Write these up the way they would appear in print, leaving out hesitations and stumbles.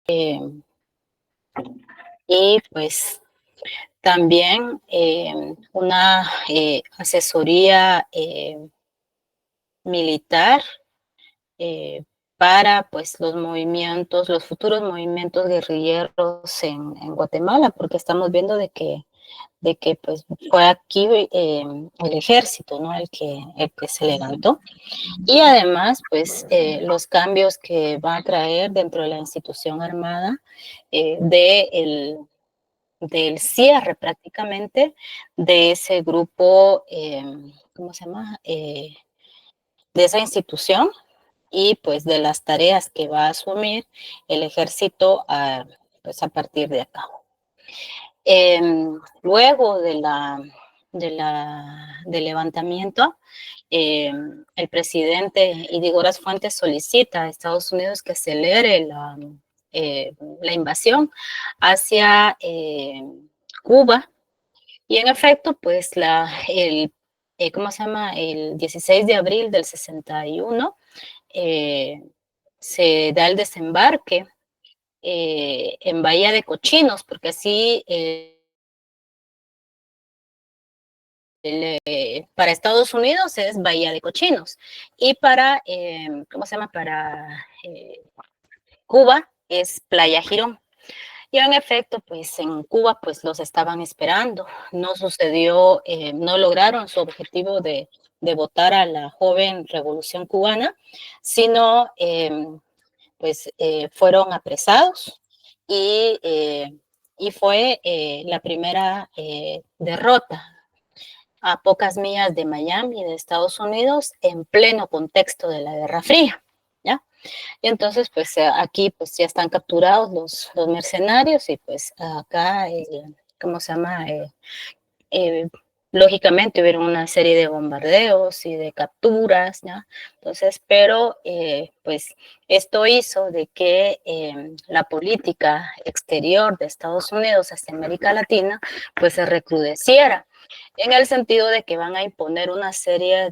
Eh, y pues también una asesoría militar eh, para pues los futuros movimientos guerrilleros en Guatemala, porque estamos viendo de que pues fue aquí el ejército, ¿no? El que se levantó. Y además, pues los cambios que va a traer dentro de la institución armada del cierre prácticamente de ese grupo, ¿cómo se llama? De esa institución y pues de las tareas que va a asumir el ejército pues a partir de acá. Luego del levantamiento, el presidente Idigoras Fuentes solicita a Estados Unidos que acelere la invasión hacia Cuba y en efecto, pues ¿cómo se llama? El 16 de abril del 61 se da el desembarque en Bahía de Cochinos, porque así para Estados Unidos es Bahía de Cochinos y para, ¿cómo se llama? Para Cuba es Playa Girón. Y en efecto, pues en Cuba pues los estaban esperando. No sucedió, no lograron su objetivo de votar a la joven revolución cubana, sino pues fueron apresados y, eh, y fue la primera derrota a pocas millas de Miami, de Estados Unidos, en pleno contexto de la Guerra Fría, ¿ya? Y entonces, pues aquí pues ya están capturados los mercenarios y pues acá, ¿cómo se llama? Eh, lógicamente hubieron una serie de bombardeos y de capturas, ¿ya? Entonces, pero pues esto hizo de que la política exterior de Estados Unidos hacia América Latina pues se recrudeciera en el sentido de que van a imponer una serie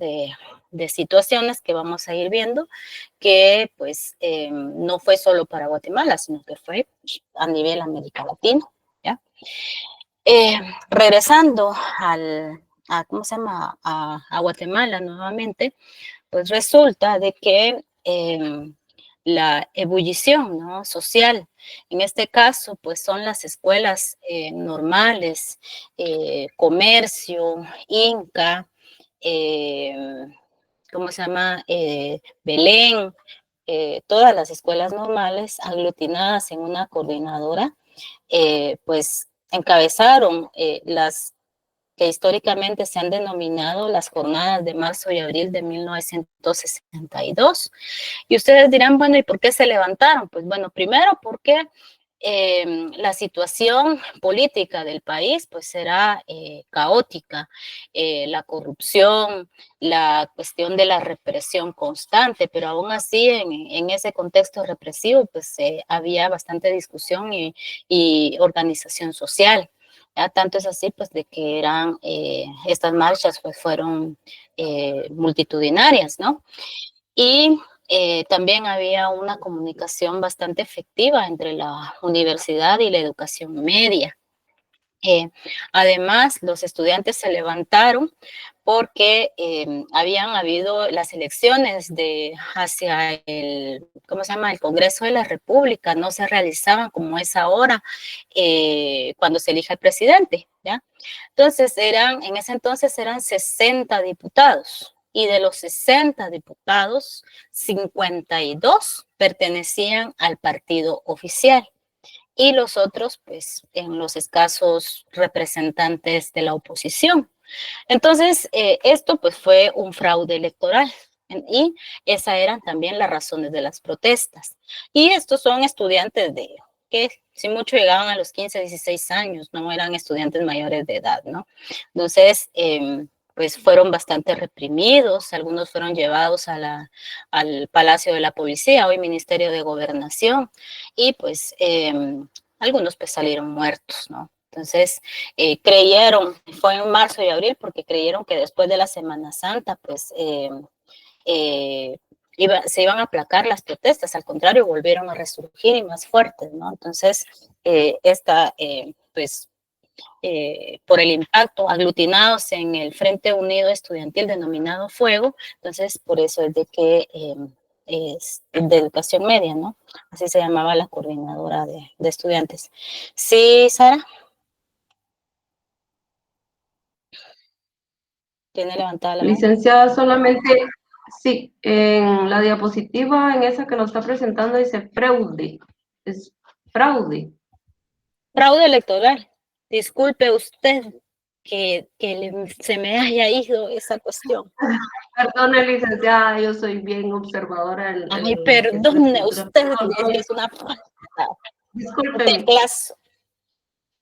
de situaciones que vamos a ir viendo que pues no fue solo para Guatemala, sino que fue a nivel América Latina, ¿ya? Eh, regresando ¿cómo se llama? A Guatemala nuevamente, pues resulta de que la ebullición, ¿no? Social, en este caso, pues son las escuelas normales, comercio, Inca, eh, ¿cómo se llama? Belén, todas las escuelas normales aglutinadas en una coordinadora, pues encabezaron las que históricamente se han denominado las jornadas de marzo y abril de 1962. Y ustedes dirán, bueno, ¿y por qué se levantaron? Pues bueno, primero porque la situación política del país pues era caótica, la corrupción, la cuestión de la represión constante, pero aún así en ese contexto represivo pues había bastante discusión y organización social. ¿Ya? Tanto es así pues de que eran, estas marchas pues fueron multitudinarias, ¿no? Y también había una comunicación bastante efectiva entre la universidad y la educación media. Eh, además, los estudiantes se levantaron porque habían habido las elecciones hacia ¿cómo se llama? El Congreso de la República, no se realizaban como es ahora cuando se elige al presidente, ¿ya? Entonces, en ese entonces eran 60 diputados y de los 60 diputados, 52 pertenecían al partido oficial y los otros, pues, en los escasos representantes de la oposición. Entonces, esto, pues, fue un fraude electoral y esas eran también las razones de las protestas. Y estos son estudiantes que si mucho llegaban a los 15, 16 años, no eran estudiantes mayores de edad, ¿no? Entonces, pues fueron bastante reprimidos, algunos fueron llevados al Palacio de la Policía, hoy Ministerio de Gobernación, y pues algunos pues salieron muertos, ¿no? Entonces, creyeron, fue en marzo y abril, porque creyeron que después de la Semana Santa, pues, eh, se iban a aplacar las protestas, al contrario, volvieron a resurgir y más fuertes, ¿no? Entonces, por el impacto, aglutinados en el Frente Unido Estudiantil denominado Fuego, entonces por eso es de que es de educación media, ¿no? Así se llamaba la coordinadora de estudiantes. Sí, Sara. Tiene levantada la mano. Licenciada, solamente, sí, en la diapositiva, en esa que nos está presentando, dice fraude. Es fraude. Fraude electoral. Disculpe usted que se me haya ido esa cuestión. Perdone, licenciada, yo soy bien observadora Ay, en lo que es la perdone escritura. usted, es una falta. Discúlpeme.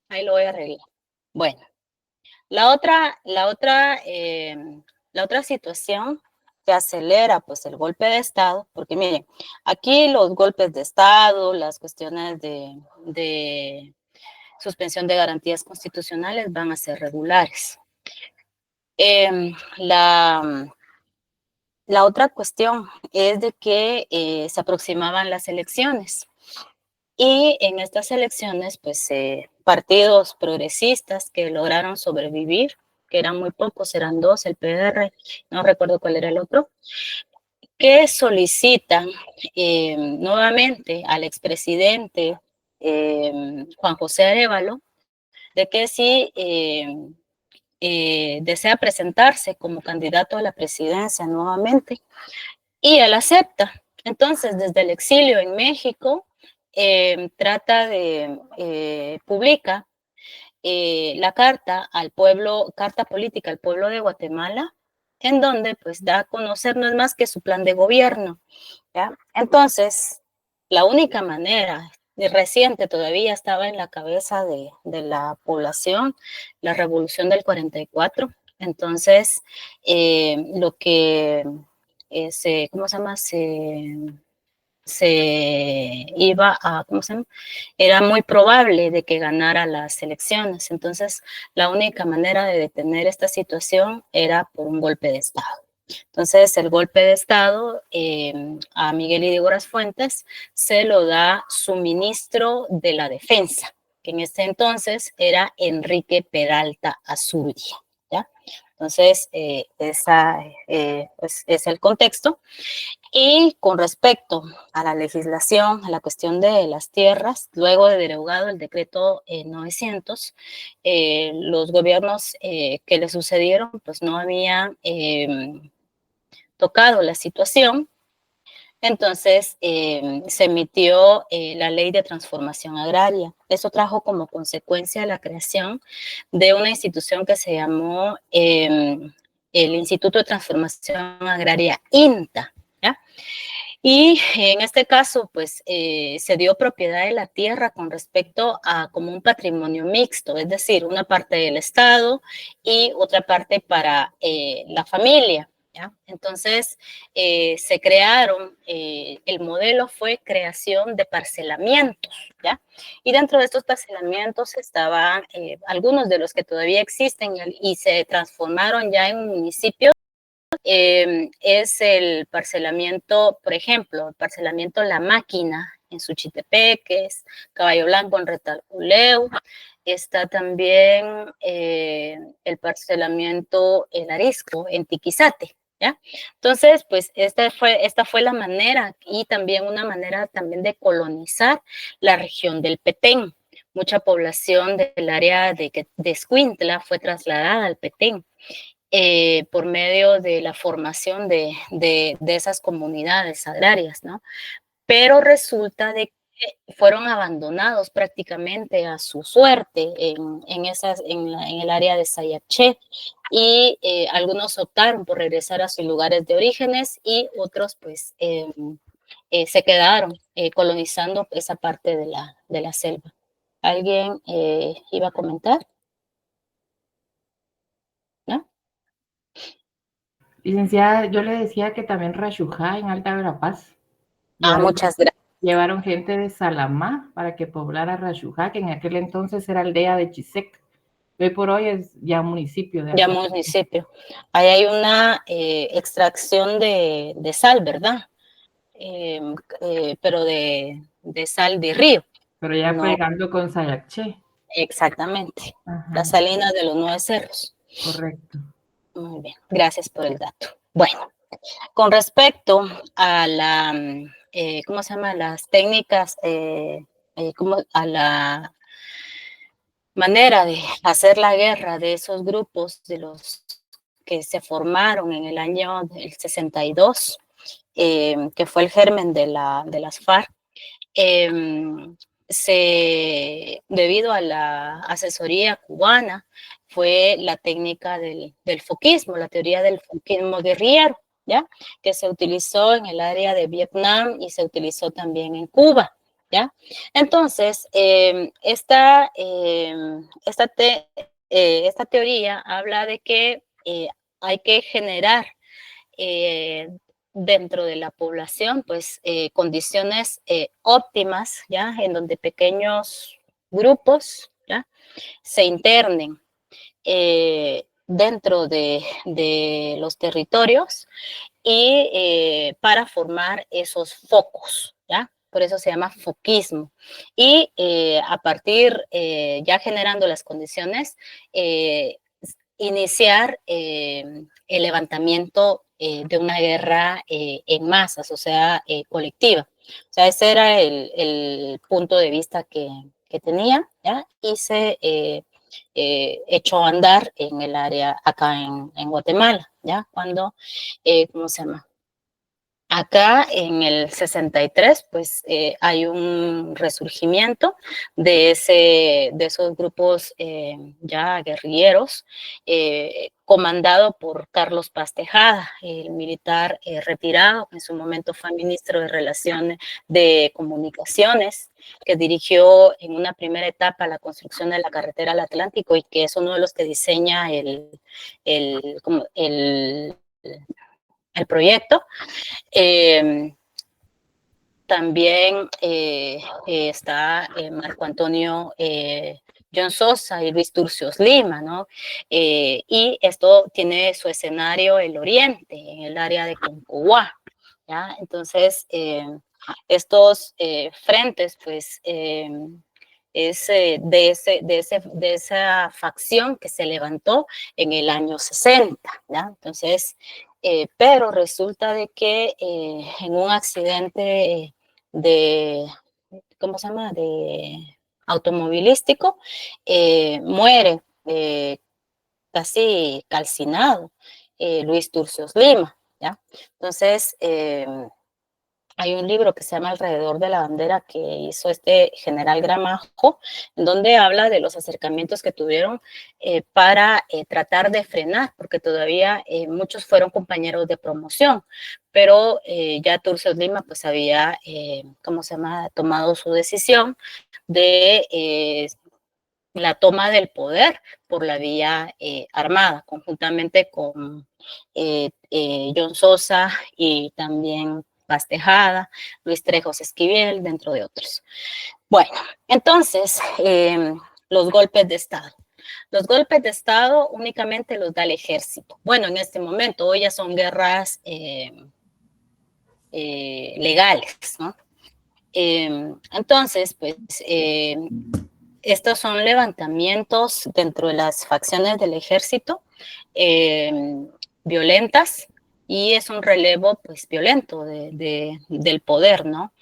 Ahí lo voy a arreglar. Bueno, la otra situación que acelera pues el golpe de Estado, porque miren, aquí los golpes de Estado, las cuestiones de suspensión de garantías constitucionales van a ser regulares. La otra cuestión es de que se aproximaban las elecciones y en estas elecciones, pues partidos progresistas que lograron sobrevivir, que eran muy pocos, eran dos, el PR, no recuerdo cuál era el otro, que solicitan nuevamente al expresidente Juan José Arévalo de que si desea presentarse como candidato a la presidencia nuevamente, y él acepta. Entonces, desde el exilio en México, publica la carta al pueblo, carta política al pueblo de Guatemala, en donde pues da a conocer no es más que su plan de gobierno, ¿ya? Entonces, la única manera, reciente todavía estaba en la cabeza de la población, la revolución del 44, entonces lo que ¿cómo se llama? Se iba a, ¿cómo se llama? Era muy probable de que ganara las elecciones. Entonces, la única manera de detener esta situación era por un golpe de Estado. Entonces, el golpe de Estado a Miguel Ydígoras Fuentes se lo da su ministro de la Defensa, que en este entonces era Enrique Peralta Azurdia, ¿ya? Entonces, pues, es el contexto. Y con respecto a la legislación, a la cuestión de las tierras, luego de derogado el decreto 900, los gobiernos que le sucedieron pues no habían tocado la situación. Entonces se emitió la ley de transformación agraria. Eso trajo como consecuencia la creación de una institución que se llamó el Instituto de Transformación Agraria, INTA, ¿ya? Y en este caso, pues se dio propiedad de la tierra con respecto a como un patrimonio mixto, es decir, una parte del Estado y otra parte para la familia, ¿ya? Entonces, se crearon, el modelo fue creación de parcelamientos, ¿ya? Y dentro de estos parcelamientos estaban algunos de los que todavía existen y se transformaron ya en municipios. Es el parcelamiento, por ejemplo, el parcelamiento La Máquina en Suchitepeques, Caballo Blanco en Retalculeu, está también el parcelamiento El Arisco en Tiquizate, ¿ya? Entonces, pues esta fue la manera y también una manera también de colonizar la región del Petén. Mucha población del área de Escuintla fue trasladada al Petén. Por medio de la formación de esas comunidades agrarias, ¿no? Pero resulta de que fueron abandonados prácticamente a su suerte en el área de Sayaché y algunos optaron por regresar a sus lugares de orígenes y otros pues se quedaron colonizando esa parte de la selva. ¿Alguien iba a comentar? ¿No? Licenciada, yo le decía que también Rayujá, en Alta Verapaz, Muchas gracias. llevaron gente de Salamá para que poblara Rayujá, que en aquel entonces era aldea de Chisec. Hoy por hoy es ya municipio de municipio. Ahí hay una extracción de sal, ¿verdad? pero de sal de río. Pero ya No, pegando con Sayacché. exactamente. Ajá, Las salinas de los 9 cerros. correcto. Muy bien, gracias por el dato. Bueno, con respecto a la, ¿cómo se llama? Las técnicas, a la manera de hacer la guerra de esos grupos, de los que se formaron en el año del 62, que fue el germen de las FARC, debido a la asesoría cubana, fue la técnica del foquismo, la teoría del foquismo guerrillero, ¿ya? Que se utilizó en el área de Vietnam y se utilizó también en Cuba, ¿ya? Entonces, esta teoría habla de que hay que generar eh, dentro de la población, pues, condiciones óptimas, ¿ya? En donde pequeños grupos, ¿ya? Se internen dentro de los territorios y para formar esos focos, ¿ya? Por eso se llama foquismo. Y a partir, ya generando las condiciones, iniciar el levantamiento de una guerra en masas, o sea, colectiva. O sea, ese era el punto de vista que tenía, ¿ya? Y se echó a andar en el área acá en Guatemala, ¿ya? Cuando, ¿cómo se llama? Acá en el 63, pues hay un resurgimiento de esos grupos ya guerrilleros, comandado por Carlos Paz Tejada, el militar retirado, que en su momento fue ministro de Relaciones de Comunicaciones, que dirigió en una primera etapa la construcción de la carretera al Atlántico y que es uno de los que diseña el proyecto. También está Marco Antonio John Sosa y Luis Turcios Lima, ¿no? Y esto tiene su escenario el oriente, en el área de Concoguá, ¿ya? Entonces, estos frentes, pues, es de esa facción que se levantó en el año 60, ¿ya? Entonces, pero resulta de que en un accidente de, ¿cómo se llama? De automovilístico, muere casi calcinado Luis Turcios Lima, ¿ya? Entonces, hay un libro que se llama Alrededor de la bandera que hizo este general Gramajo, en donde habla de los acercamientos que tuvieron para tratar de frenar, porque todavía muchos fueron compañeros de promoción, pero ya Turcios Lima pues había, ¿cómo se llama?, tomado su decisión de la toma del poder por la vía armada, conjuntamente con John Sosa y también Paz Tejada, Luis Trejos Esquivel, dentro de otros. Bueno, entonces, los golpes de Estado. Los golpes de Estado únicamente los da el ejército. Bueno, en este momento, hoy ya son guerras legales, ¿no? Entonces, pues, estos son levantamientos dentro de las facciones del ejército violentas y es un relevo pues violento del poder, ¿no?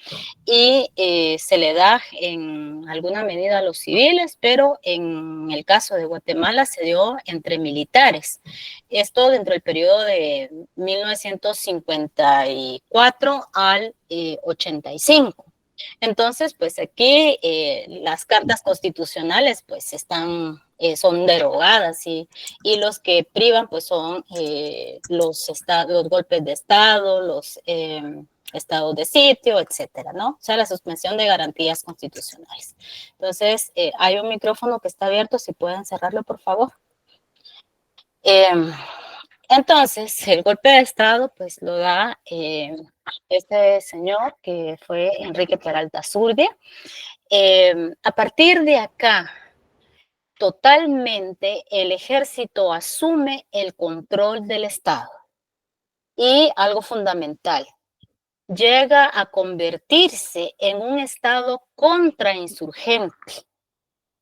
Y se le da en alguna medida a los civiles, pero en el caso de Guatemala se dio entre militares. Esto dentro del periodo de 1954 al 85. Entonces, pues aquí las cartas constitucionales pues están, son derogadas y los que privan pues son los golpes de Estado, los estados de sitio, etcétera, ¿no? O sea, la suspensión de garantías constitucionales. Entonces, hay un micrófono que está abierto, si pueden cerrarlo, por favor. Entonces, el golpe de Estado, pues lo da este señor que fue Enrique Peralta Zurdia. A partir de acá, totalmente el ejército asume el control del Estado. Y algo fundamental, llega a convertirse en un estado contrainsurgente,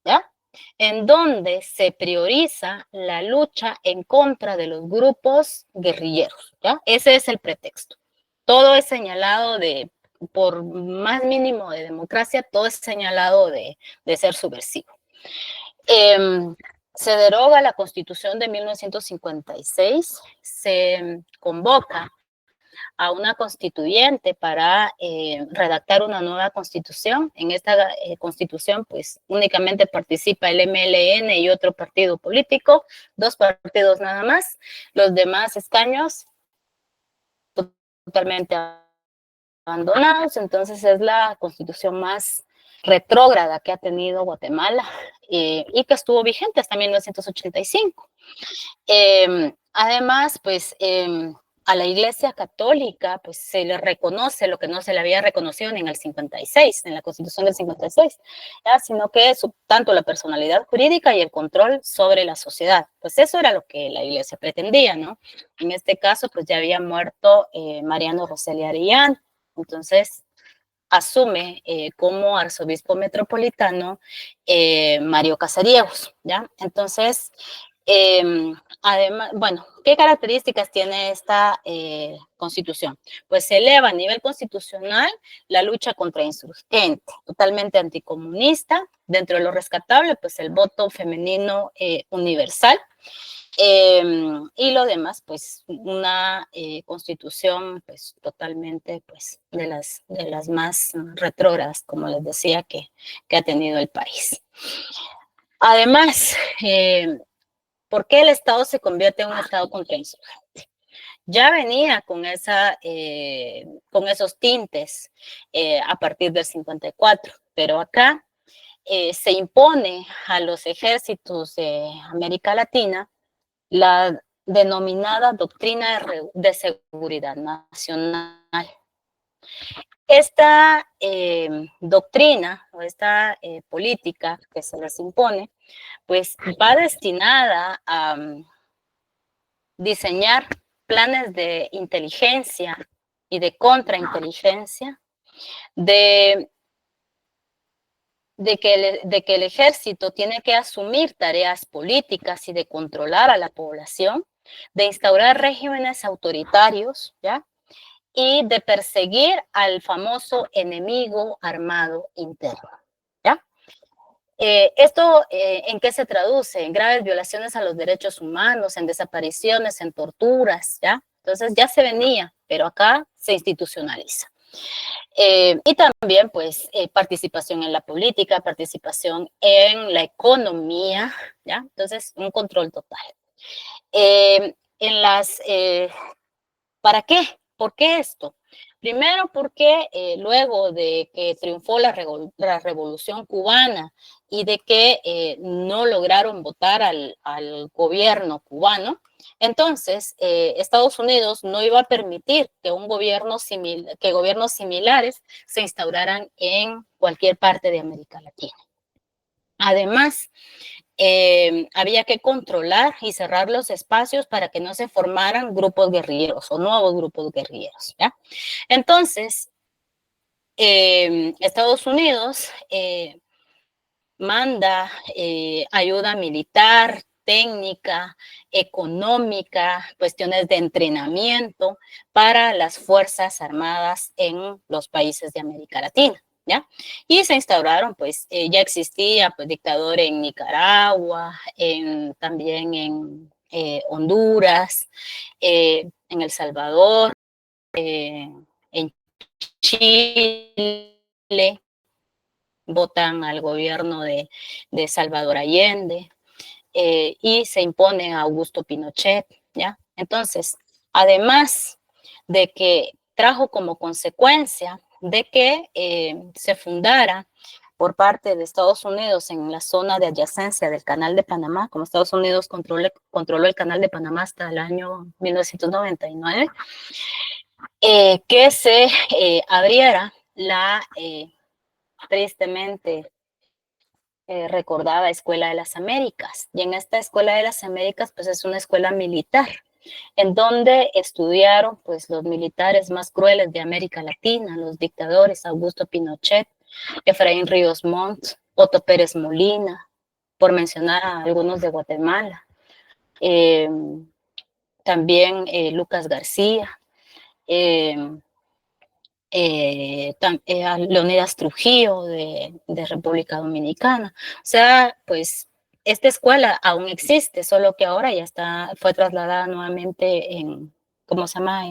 ¿ya? En donde se prioriza la lucha en contra de los grupos guerrilleros, ¿ya? Ese es el pretexto. Todo es señalado por más mínimo de democracia, todo es señalado de ser subversivo. Se deroga la Constitución de 1956, se convoca a una constituyente para redactar una nueva constitución. En esta constitución, pues, únicamente participa el MLN y otro partido político, 2 partidos nada más. Los demás escaños totalmente abandonados. Entonces es la constitución más retrógrada que ha tenido Guatemala y que estuvo vigente hasta 1985. Además, pues, a la Iglesia Católica, pues, se le reconoce lo que no se le había reconocido ni en el 56, en la Constitución del 56, ¿ya? Sino que es tanto la personalidad jurídica y el control sobre la sociedad. Pues eso era lo que la Iglesia pretendía, ¿no? En este caso, pues, ya había muerto Mariano Roseli Arellano, entonces asume como arzobispo metropolitano Mario Casariegos, ¿ya? Entonces, además, bueno, ¿qué características tiene esta constitución? Pues se eleva a nivel constitucional la lucha contra insurgente, totalmente anticomunista. Dentro de lo rescatable, pues el voto femenino universal. Y lo demás, pues una constitución pues totalmente pues de las más retrógradas, como les decía, que ha tenido el país. Además, ¿por qué el Estado se convierte en un Estado contrainsurgente? Ya venía con esos tintes a partir del 54, pero acá se impone a los ejércitos de América Latina la denominada doctrina de seguridad nacional. Esta doctrina o esta política que se les impone, pues va destinada a diseñar planes de inteligencia y de contrainteligencia, de que el ejército tiene que asumir tareas políticas y de controlar a la población, de instaurar regímenes autoritarios, ¿ya? Y de perseguir al famoso enemigo armado interno, ¿ya? ¿Esto en qué se traduce? En graves violaciones a los derechos humanos, en desapariciones, en torturas, ¿ya? Entonces ya se venía, pero acá se institucionaliza. Y también, pues, participación en la política, participación en la economía, ¿ya? Entonces, un control total. ¿Para qué? ¿Por qué esto? Primero porque luego de que triunfó la Revolución Cubana y de que no lograron votar al gobierno cubano, entonces Estados Unidos no iba a permitir que gobiernos similares se instauraran en cualquier parte de América Latina. Además, había que controlar y cerrar los espacios para que no se formaran grupos guerrilleros o nuevos grupos guerrilleros, ¿ya? Entonces, Estados Unidos manda ayuda militar, técnica, económica, cuestiones de entrenamiento para las Fuerzas Armadas en los países de América Latina, ¿ya? Y se instauraron, pues, ya existía, pues, dictador en Nicaragua, también en Honduras, en El Salvador, en Chile, votan al gobierno de Salvador Allende y se impone a Augusto Pinochet, ¿ya? Entonces, además de que trajo como consecuencia de que se fundara por parte de Estados Unidos en la zona de adyacencia del Canal de Panamá, como Estados Unidos controló el Canal de Panamá hasta el año 1999, que se abriera la tristemente recordada Escuela de las Américas. Y en esta Escuela de las Américas, pues es una escuela militar. en donde estudiaron pues los militares más crueles de América Latina, los dictadores Augusto Pinochet, Efraín Ríos Montt, Otto Pérez Molina, por mencionar a algunos de Guatemala. También Lucas García, a Leonidas Trujillo de República Dominicana. O sea, pues esta escuela aún existe, solo que ahora ya fue trasladada nuevamente ¿cómo se llama?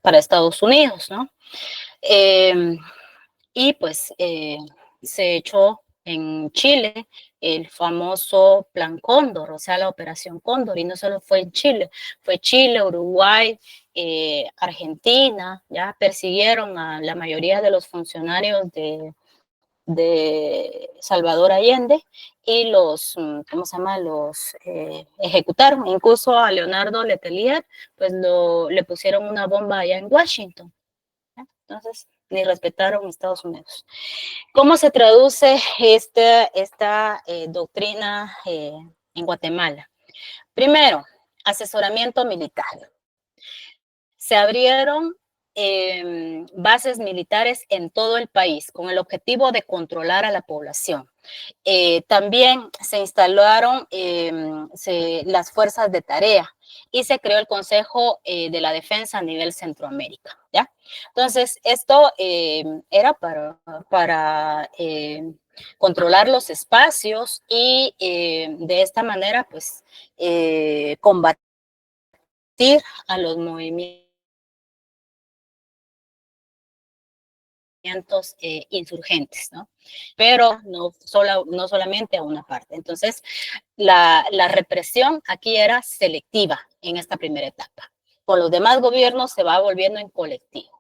Para Estados Unidos, ¿no? Y pues se echó en Chile el famoso Plan Cóndor, o sea, la Operación Cóndor, y no solo fue en Chile, fue Chile, Uruguay, Argentina, ya persiguieron a la mayoría de los funcionarios de Salvador Allende y ¿cómo se llama? Los ejecutaron, incluso a Leonardo Letelier, pues le pusieron una bomba allá en Washington, ¿ya? Entonces, ni respetaron Estados Unidos. ¿Cómo se traduce esta doctrina en Guatemala? Primero, asesoramiento militar. Se abrieron bases militares en todo el país con el objetivo de controlar a la población. También se instalaron las fuerzas de tarea y se creó el Consejo de la Defensa a nivel Centroamérica, ¿ya? Entonces, esto era para controlar los espacios y de esta manera, pues, combatir a los movimientos insurgentes, ¿no? Pero no solamente a una parte. Entonces, la represión aquí era selectiva en esta primera etapa. Con los demás gobiernos se va volviendo en colectivo.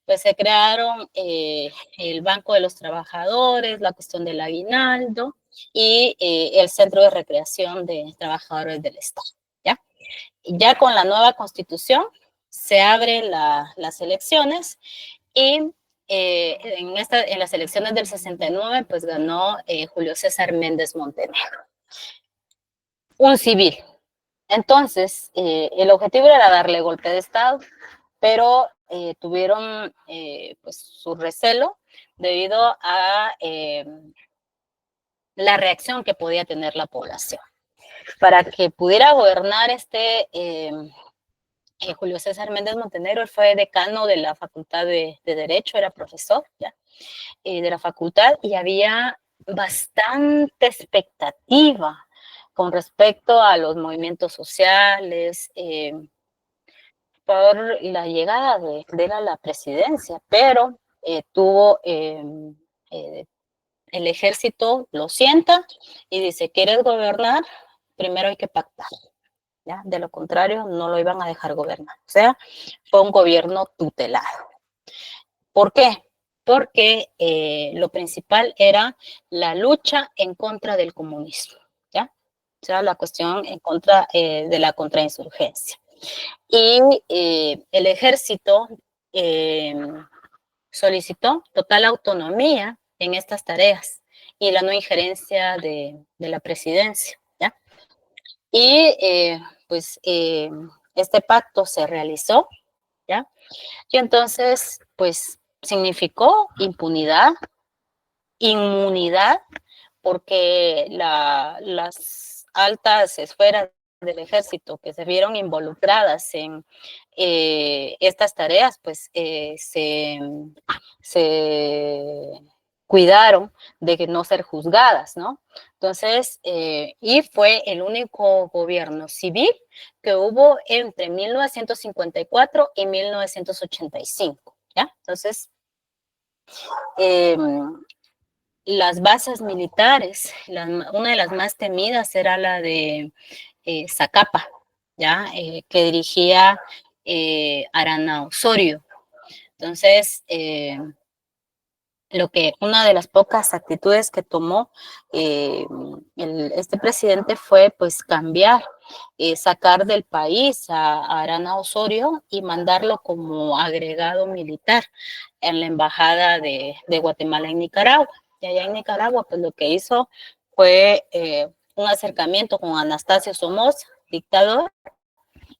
Pues se crearon el Banco de los Trabajadores, la cuestión del aguinaldo y el Centro de Recreación de Trabajadores del Estado, ¿ya? Ya con la nueva Constitución se abren las elecciones y en las elecciones del 69, pues ganó Julio César Méndez Montenegro, un civil. Entonces, el objetivo era darle golpe de Estado, pero tuvieron pues su recelo debido a la reacción que podía tener la población. Para que pudiera gobernar Julio César Méndez Montenegro, él fue decano de la Facultad de Derecho, era profesor ya, de la facultad, y había bastante expectativa con respecto a los movimientos sociales, por la llegada de él a la presidencia, pero tuvo el ejército, lo sienta y dice, ¿quieres gobernar? Primero hay que pactar. ¿Ya? De lo contrario, no lo iban a dejar gobernar. O sea, fue un gobierno tutelado. ¿Por qué? Porque lo principal era la lucha en contra del comunismo, ¿ya? O sea, la cuestión en contra de la contrainsurgencia. Y el ejército solicitó total autonomía en estas tareas y la no injerencia de la presidencia, ¿ya? Y pues este pacto se realizó, ¿ya? Y entonces, pues significó impunidad, inmunidad, porque las altas esferas del ejército que se vieron involucradas en estas tareas, pues se cuidaron de no ser juzgadas, ¿no? Entonces, y fue el único gobierno civil que hubo entre 1954 y 1985, ¿ya? Entonces, las bases militares, una de las más temidas era la de Zacapa, ¿ya? Que dirigía Arana Osorio. Entonces, una de las pocas actitudes que tomó este presidente fue pues cambiar, sacar del país a Arana Osorio y mandarlo como agregado militar en la embajada de Guatemala en Nicaragua. Y allá en Nicaragua pues lo que hizo fue un acercamiento con Anastasio Somoza, dictador,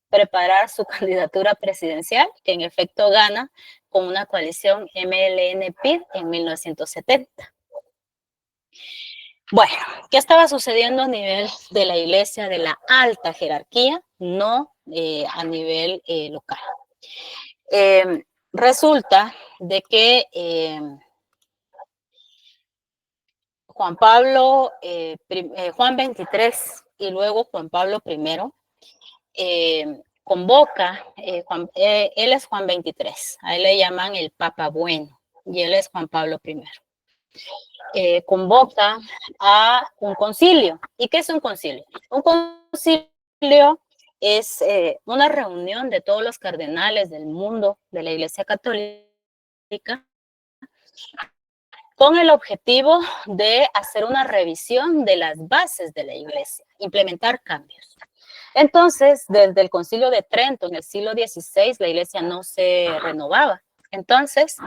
preparar su candidatura presidencial, que en efecto gana con una coalición MLN-PID en 1970. Bueno, ¿qué estaba sucediendo a nivel de la iglesia, de la alta jerarquía, no a nivel local? Resulta de que Juan 23 y luego Juan Pablo I convoca, él es Juan 23, a él le llaman el Papa Bueno, y él es Juan Pablo I. Convoca a un concilio. ¿Y qué es un concilio? Un concilio es una reunión de todos los cardenales del mundo de la Iglesia Católica con el objetivo de hacer una revisión de las bases de la Iglesia, implementar cambios. Entonces, desde el Concilio de Trento en el siglo XVI, la Iglesia no se renovaba. Entonces,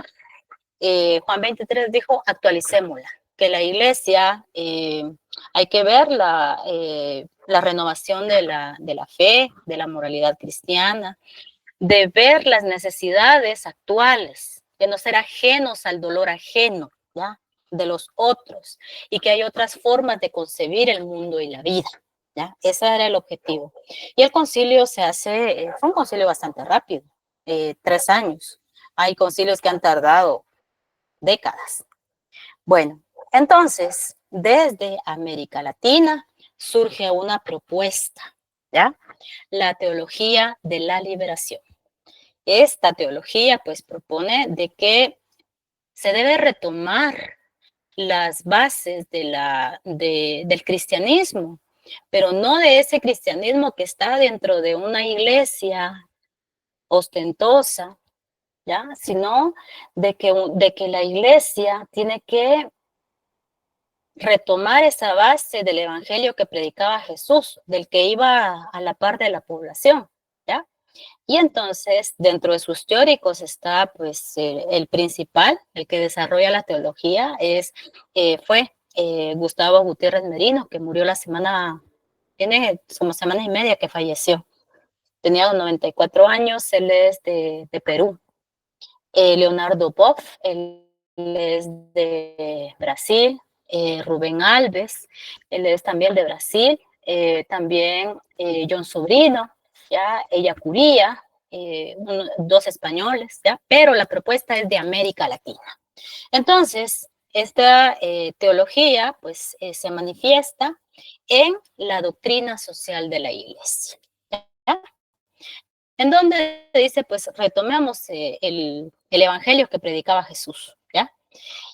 Juan 23 dijo, actualicémosla, que la Iglesia hay que ver la renovación de la fe, de la moralidad cristiana, de ver las necesidades actuales, de no ser ajenos al dolor ajeno, ¿ya? De los otros, y que hay otras formas de concebir el mundo y la vida, ¿ya? Ese era el objetivo. Y el concilio fue un concilio bastante rápido, 3 años. Hay concilios que han tardado décadas. Bueno, entonces, desde América Latina surge una propuesta, ¿ya? La teología de la liberación. Esta teología, pues, propone de que se debe retomar las bases del cristianismo, pero no de ese cristianismo que está dentro de una iglesia ostentosa, ¿ya? Sino de que la iglesia tiene que retomar esa base del evangelio que predicaba Jesús, del que iba a la par de la población, ¿ya? Y entonces, dentro de sus teóricos está, pues, el principal, el que desarrolla la teología, fue Gustavo Gutiérrez Merino, que murió tiene como semana y media que falleció. Tenía 94 años, él es de Perú. Leonardo Boff, él es de Brasil. Rubén Alves, él es también de Brasil. También John Sobrino, ¿ya? Ella Curía, 2 españoles, ¿ya? Pero la propuesta es de América Latina. Entonces, esta teología, pues, se manifiesta en la doctrina social de la Iglesia, ¿ya? En donde dice, pues, retomemos el evangelio que predicaba Jesús, ¿ya?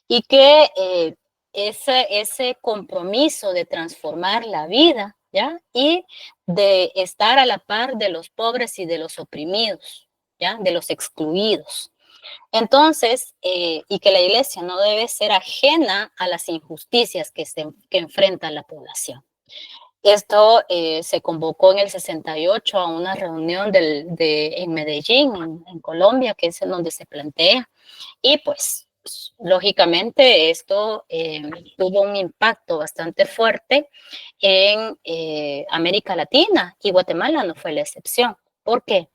Y que ese compromiso de transformar la vida, ¿ya? Y de estar a la par de los pobres y de los oprimidos, ¿ya? De los excluidos. Entonces, y que la iglesia no debe ser ajena a las injusticias que enfrenta la población. Esto se convocó en el 68 a una reunión en Medellín, en Colombia, que es en donde se plantea, y pues lógicamente esto tuvo un impacto bastante fuerte en América Latina, y Guatemala no fue la excepción. ¿Por qué?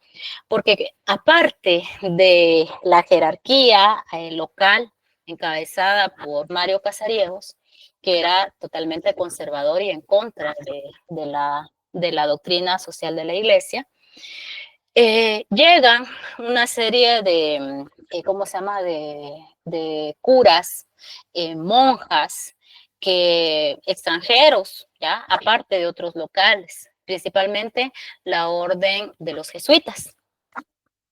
Porque aparte de la jerarquía local encabezada por Mario Casariegos, que era totalmente conservador y en contra de la doctrina social de la iglesia, llegan una serie de, ¿cómo se llama?, de curas, monjas, extranjeros, ¿ya? Aparte de otros locales, principalmente la orden de los jesuitas.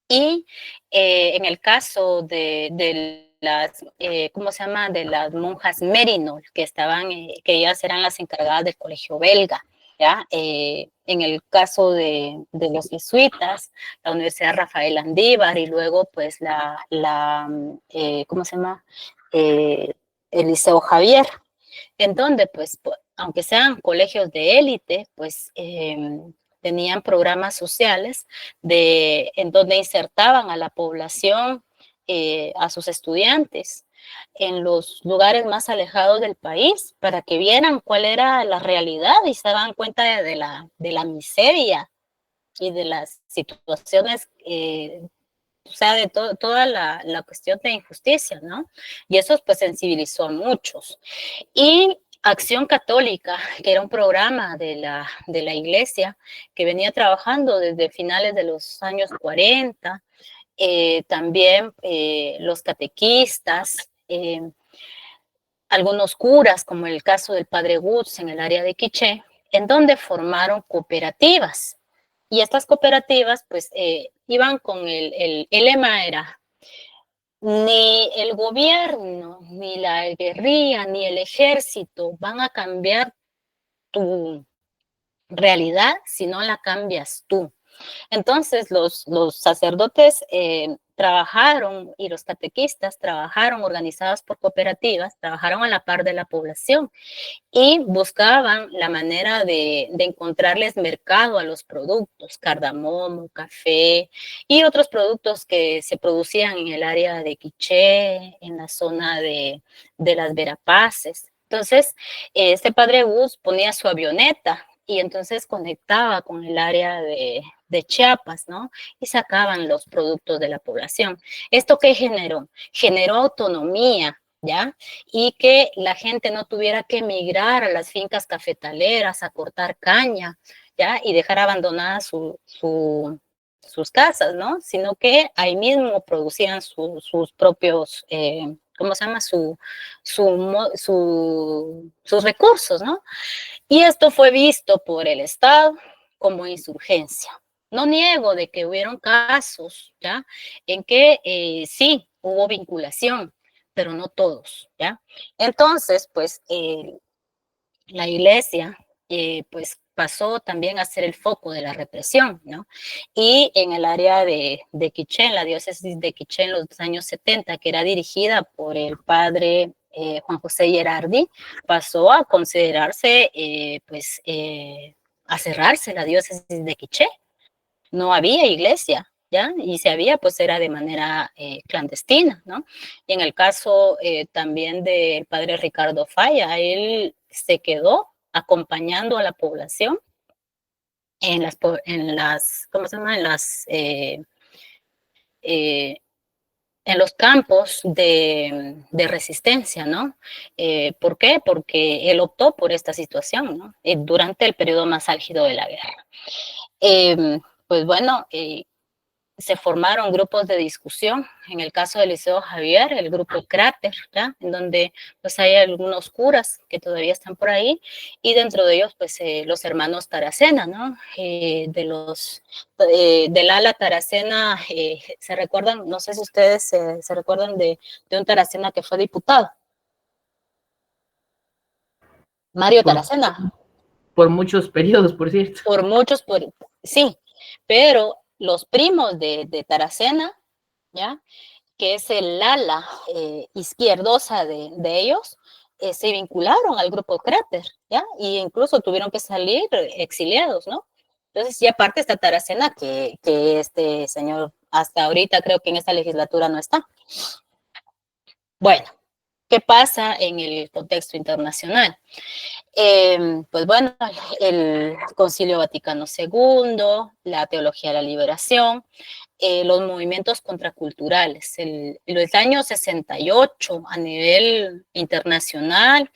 Y en el caso de las, ¿cómo se llama?, de las monjas Merinol, que ellas eran las encargadas del colegio belga, ¿ya? En el caso de los jesuitas, la Universidad Rafael Andívar, y luego, pues, ¿cómo se llama?, el Liceo Javier, en donde, pues, aunque sean colegios de élite, pues, tenían programas sociales en donde insertaban a la población, a sus estudiantes, en los lugares más alejados del país para que vieran cuál era la realidad y se daban cuenta de la miseria y de las situaciones, o sea, de toda la cuestión de injusticia, ¿no? Y eso pues sensibilizó a muchos. Y Acción Católica, que era un programa de la iglesia que venía trabajando desde finales de los años 40, también los catequistas, algunos curas, como el caso del padre Woods en el área de Quiché, en donde formaron cooperativas. Y estas cooperativas, pues, iban con el lema era, ni el gobierno, ni la guerrilla, ni el ejército van a cambiar tu realidad si no la cambias tú. Entonces los sacerdotes trabajaron y los catequistas trabajaron organizados por cooperativas, trabajaron a la par de la población y buscaban la manera de encontrarles mercado a los productos, cardamomo, café y otros productos que se producían en el área de Quiché, en la zona de las Verapaces. Entonces, este padre Gus ponía su avioneta y entonces conectaba con el área de Chiapas, ¿no? Y sacaban los productos de la población. ¿Esto qué generó? Generó autonomía, ¿ya? Y que la gente no tuviera que emigrar a las fincas cafetaleras a cortar caña, ¿ya? Y dejar abandonadas sus casas, ¿no? Sino que ahí mismo producían sus propios, ¿cómo se llama? Sus recursos, ¿no? Y esto fue visto por el Estado como insurgencia. No niego de que hubieron casos, ¿ya? En que sí hubo vinculación, pero no todos, ¿ya? Entonces, pues, la iglesia, pues, pasó también a ser el foco de la represión, ¿no? Y en el área de Quiché, en la diócesis de Quiché en los años 70, que era dirigida por el padre Juan José Gerardi, pasó a considerarse, pues, a cerrarse la diócesis de Quiché. No había iglesia, ¿ya? Y si había, pues era de manera clandestina, ¿no? Y en el caso también del padre Ricardo Falla, él se quedó acompañando a la población ¿cómo se llama? En los campos de resistencia, ¿no? ¿Por qué? Porque él optó por esta situación, ¿no? Durante el periodo más álgido de la guerra. Pues bueno, se formaron grupos de discusión, en el caso del Liceo Javier, el grupo Cráter, ¿ya? En donde pues hay algunos curas que todavía están por ahí, y dentro de ellos pues los hermanos Taracena, ¿no? Del ala Taracena, se recuerdan, no sé si ustedes se recuerdan de un Taracena que fue diputado. Mario Taracena. Por muchos periodos, por cierto. Sí, pero los primos de Taracena, ¿ya? Que es el ala izquierdosa de ellos, se vincularon al grupo Cráter, ¿ya? Y incluso tuvieron que salir exiliados, ¿no? Entonces, y aparte está Taracena, que este señor hasta ahorita creo que en esta legislatura no está. Bueno, ¿qué pasa en el contexto internacional? Pues bueno, el Concilio Vaticano II, la teología de la liberación, los movimientos contraculturales. El año 68 a nivel internacional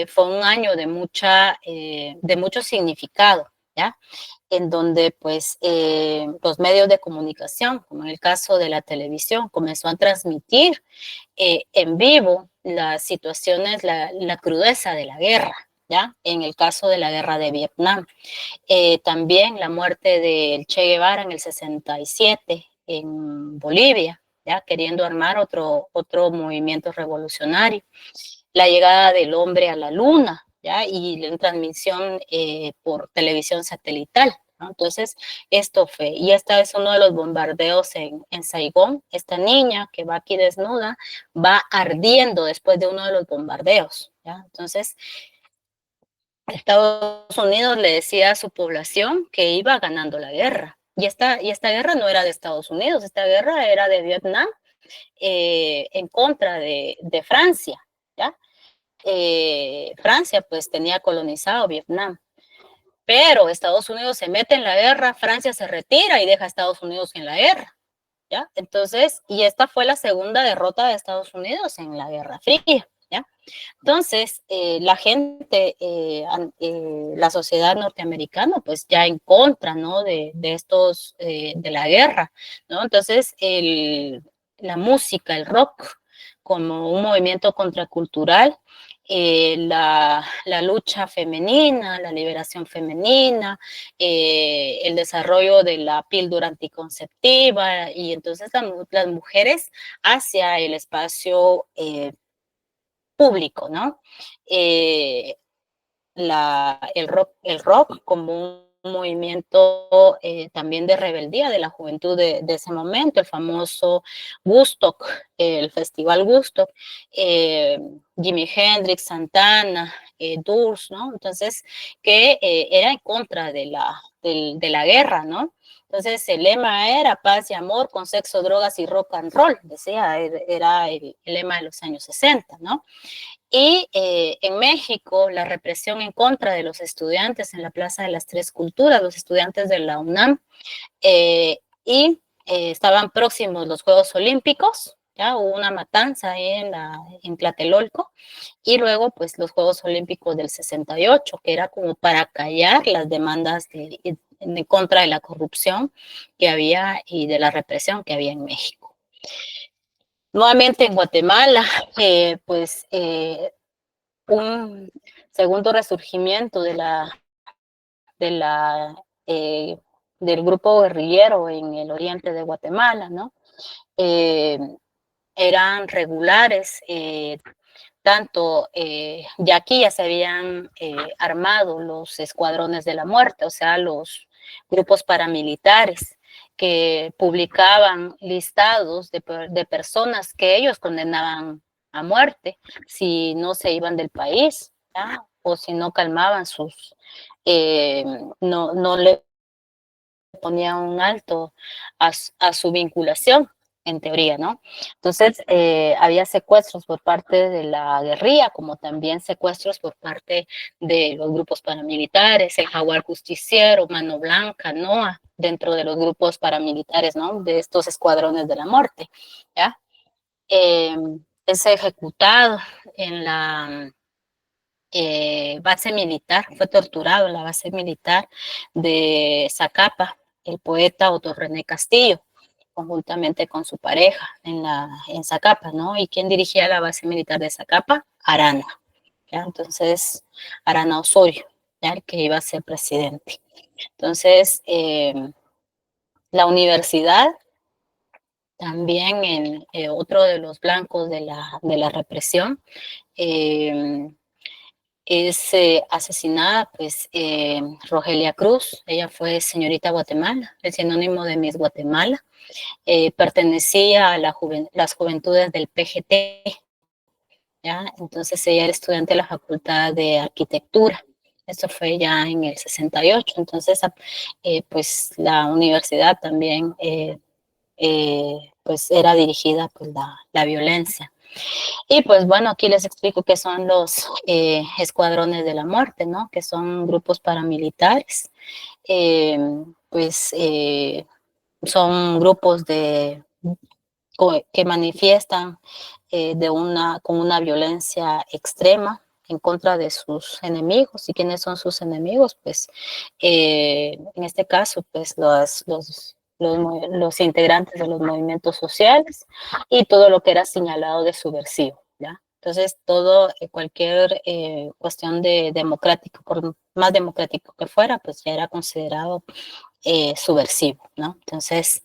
fue un año de mucho significado, ¿ya? En donde pues los medios de comunicación, como en el caso de la televisión, comenzó a transmitir en vivo las situaciones, la crudeza de la guerra, ¿ya? En el caso de la guerra de Vietnam. También la muerte de Che Guevara en el 67 en Bolivia, ¿ya? Queriendo armar otro movimiento revolucionario. La llegada del hombre a la luna, ¿ya? Y la transmisión por televisión satelital, ¿no? Entonces, esto fue, y esta es uno de los bombardeos en Saigón. Esta niña que va aquí desnuda va ardiendo después de uno de los bombardeos, ¿ya? Entonces, Estados Unidos le decía a su población que iba ganando la guerra. Y esta guerra no era de Estados Unidos, esta guerra era de Vietnam en contra de Francia, ¿ya? Francia pues tenía colonizado Vietnam, pero Estados Unidos se mete en la guerra, Francia se retira y deja a Estados Unidos en la guerra, ¿ya? Entonces, y esta fue la segunda derrota de Estados Unidos en la Guerra Fría, ¿ya? Entonces, la gente, la sociedad norteamericana, pues ya en contra, ¿no? De estos, de la guerra, ¿no? Entonces, la música, el rock, como un movimiento contracultural, la lucha femenina, la liberación femenina, el desarrollo de la píldora anticonceptiva, y entonces las mujeres hacia el espacio público, ¿no? El rock como un movimiento también de rebeldía de la juventud de ese momento, el famoso Woodstock, el festival Woodstock, Jimi Hendrix, Santana, Doors, ¿no? Entonces, que era en contra de la guerra, ¿no? Entonces, el lema era paz y amor con sexo, drogas y rock and roll, decía, era el lema de los años 60, ¿no? Y en México, la represión en contra de los estudiantes en la Plaza de las Tres Culturas, los estudiantes de la UNAM, estaban próximos los Juegos Olímpicos, ya hubo una matanza ahí en Tlatelolco, y luego pues los Juegos Olímpicos del 68, que era como para callar las demandas en contra de la corrupción que había y de la represión que había en México. Nuevamente en Guatemala, un segundo resurgimiento eh, del grupo guerrillero en el oriente de Guatemala, ¿no? Eran regulares, tanto ya aquí ya se habían armado los escuadrones de la muerte, o sea, los grupos paramilitares que publicaban listados de personas que ellos condenaban a muerte si no se iban del país, ¿ya? O si no calmaban no le ponían un alto a su vinculación, en teoría, ¿no? Entonces, había secuestros por parte de la guerrilla, como también secuestros por parte de los grupos paramilitares, el Jaguar Justiciero, Mano Blanca, NOA, dentro de los grupos paramilitares, ¿no? De estos escuadrones de la muerte, ¿ya? Es ejecutado en la base militar, fue torturado en la base militar de Zacapa, el poeta Otto René Castillo, conjuntamente con su pareja en Zacapa, ¿no? ¿Y quién dirigía la base militar de Zacapa? Arana, ¿ya? Entonces, Arana Osorio, ¿ya? El que iba a ser presidente. Entonces, la universidad, también en otro de los blancos de la represión, es asesinada, pues, Rogelia Cruz. Ella fue señorita Guatemala, el sinónimo de Miss Guatemala. Pertenecía a las juventudes del PGT, ¿ya? Entonces ella era estudiante de la Facultad de Arquitectura. Esto fue ya en el 68. Entonces, pues, la universidad también, pues, era dirigida por la violencia. Y pues bueno, aquí les explico qué son los escuadrones de la muerte, ¿no? Que son grupos paramilitares. Pues son grupos que manifiestan con una violencia extrema en contra de sus enemigos. ¿Y quiénes son sus enemigos? Pues en este caso, pues los integrantes de los movimientos sociales y todo lo que era señalado de subversivo, ¿ya? Entonces, cualquier cuestión de democrático, por más democrático que fuera, pues ya era considerado subversivo, ¿no? Entonces,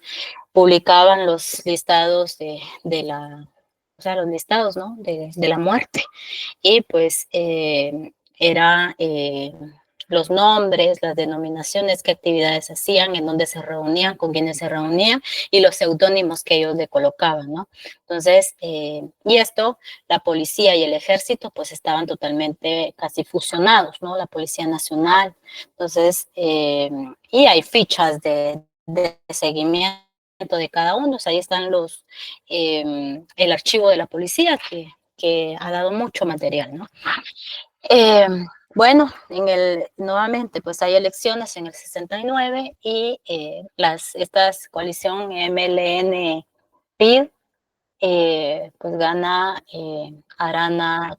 publicaban los listados o sea, los listados, ¿no? De la muerte. Y pues era los nombres, las denominaciones, qué actividades hacían, en dónde se reunían, con quiénes se reunían y los seudónimos que ellos le colocaban, ¿no? Entonces, y esto, la policía y el ejército, pues estaban totalmente casi fusionados, ¿no? La Policía Nacional. Entonces, y hay fichas de seguimiento de cada uno. Ahí están el archivo de la policía que ha dado mucho material, ¿no? Bueno, nuevamente, pues hay elecciones en el 69 y esta coalición MLN-PID, pues gana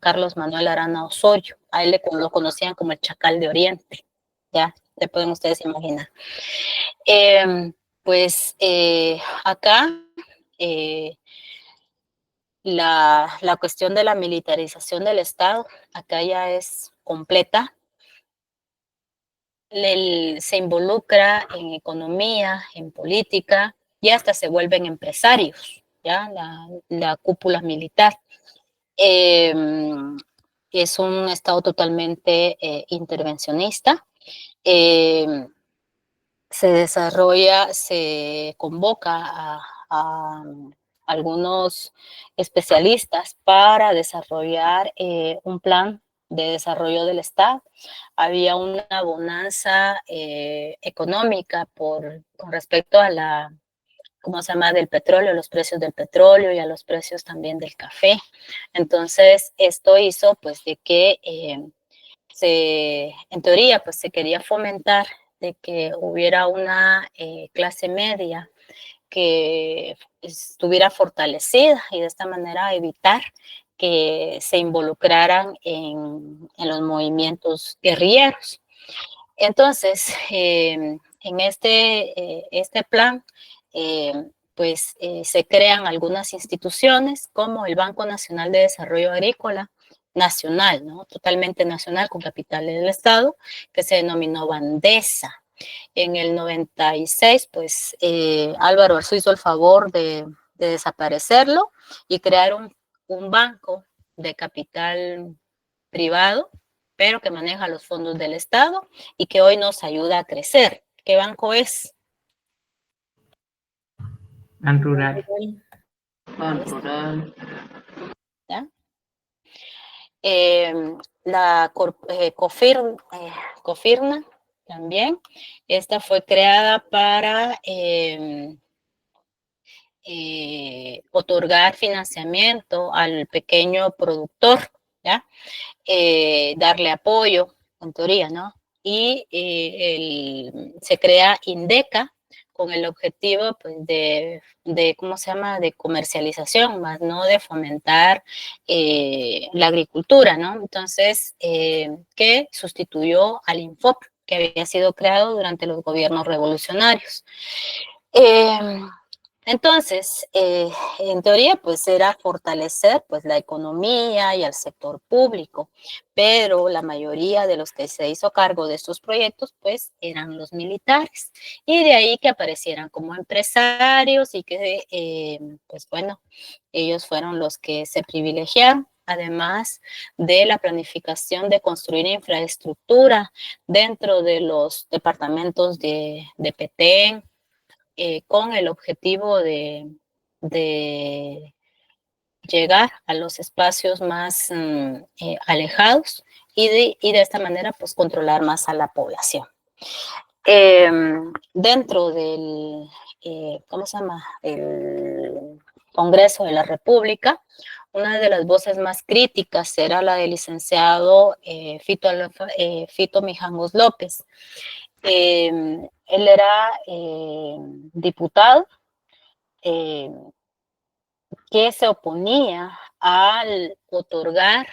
Carlos Manuel Arana Osorio. A él lo conocían como el Chacal de Oriente, ya pueden ustedes imaginar. Pues acá la cuestión de la militarización del Estado, acá ya es completa. Se involucra en economía, en política, y hasta se vuelven empresarios, ¿ya? La cúpula militar. Es un Estado totalmente intervencionista. Se convoca a algunos especialistas para desarrollar un plan de desarrollo del Estado. Había una bonanza económica con respecto a ¿cómo se llama?, del petróleo, los precios del petróleo y a los precios también del café. Entonces, esto hizo pues de que en teoría pues se quería fomentar de que hubiera una clase media que estuviera fortalecida y de esta manera evitar que se involucraran en los movimientos guerrilleros. Entonces, en este plan, pues se crean algunas instituciones como el Banco Nacional de Desarrollo Agrícola Nacional, ¿no? Totalmente nacional, con capital del Estado, que se denominó Bandesa. En el 96, pues Álvaro Arzu hizo el favor de desaparecerlo y crear un banco de capital privado, pero que maneja los fondos del Estado y que hoy nos ayuda a crecer. ¿Qué banco es? Rural. Rural. ¿Ya? La COFIRNA también. Esta fue creada para otorgar financiamiento al pequeño productor, ¿ya? Darle apoyo, en teoría, ¿no? Y se crea INDECA con el objetivo pues, ¿cómo se llama?, de comercialización, más no de fomentar la agricultura, ¿no? Entonces, que sustituyó al INFOP, que había sido creado durante los gobiernos revolucionarios. Entonces, en teoría, pues era fortalecer pues, la economía y al sector público, pero la mayoría de los que se hizo cargo de estos proyectos, pues eran los militares. Y de ahí que aparecieran como empresarios y que, pues bueno, ellos fueron los que se privilegiaron, además de la planificación de construir infraestructura dentro de los departamentos de Petén, con el objetivo de llegar a los espacios más alejados y de esta manera pues controlar más a la población. Dentro del, ¿cómo se llama?, el Congreso de la República, una de las voces más críticas era la del licenciado Fito Mijangos López. Él era diputado que se oponía al otorgar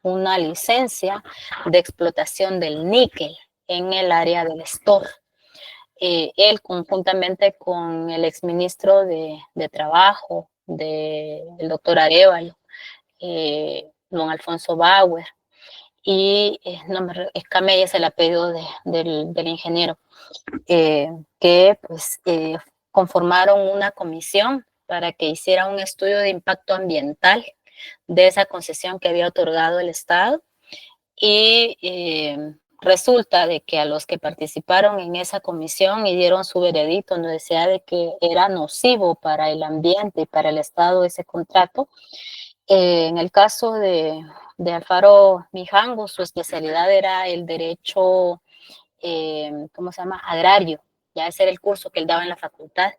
una licencia de explotación del níquel en el área del Estor. Él, conjuntamente con el exministro de Trabajo, el doctor Arévalo, don Alfonso Bauer, y Escamilla es el apellido del ingeniero, que pues conformaron una comisión para que hiciera un estudio de impacto ambiental de esa concesión que había otorgado el Estado, y resulta de que a los que participaron en esa comisión y dieron su veredicto, nos decía de que era nocivo para el ambiente y para el Estado ese contrato. En el caso de Alfaro Mijangos, su especialidad era el derecho, ¿cómo se llama?, agrario, ya ese era el curso que él daba en la facultad,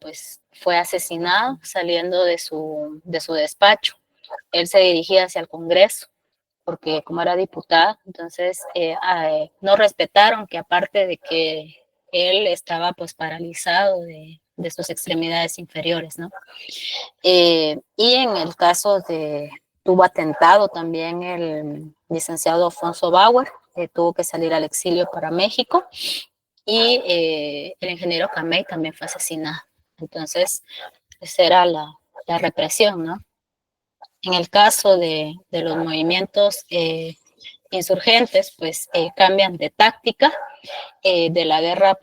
pues fue asesinado saliendo de su despacho. Él se dirigía hacia el Congreso, porque como era diputado, entonces no respetaron que aparte de que él estaba pues paralizado de sus extremidades inferiores, ¿no? Y en el caso tuvo atentado también el licenciado Alfonso Bauer, tuvo que salir al exilio para México, y el ingeniero Camey también fue asesinado. Entonces, esa era la represión, ¿no? En el caso de los movimientos insurgentes, pues cambian de táctica, de la guerra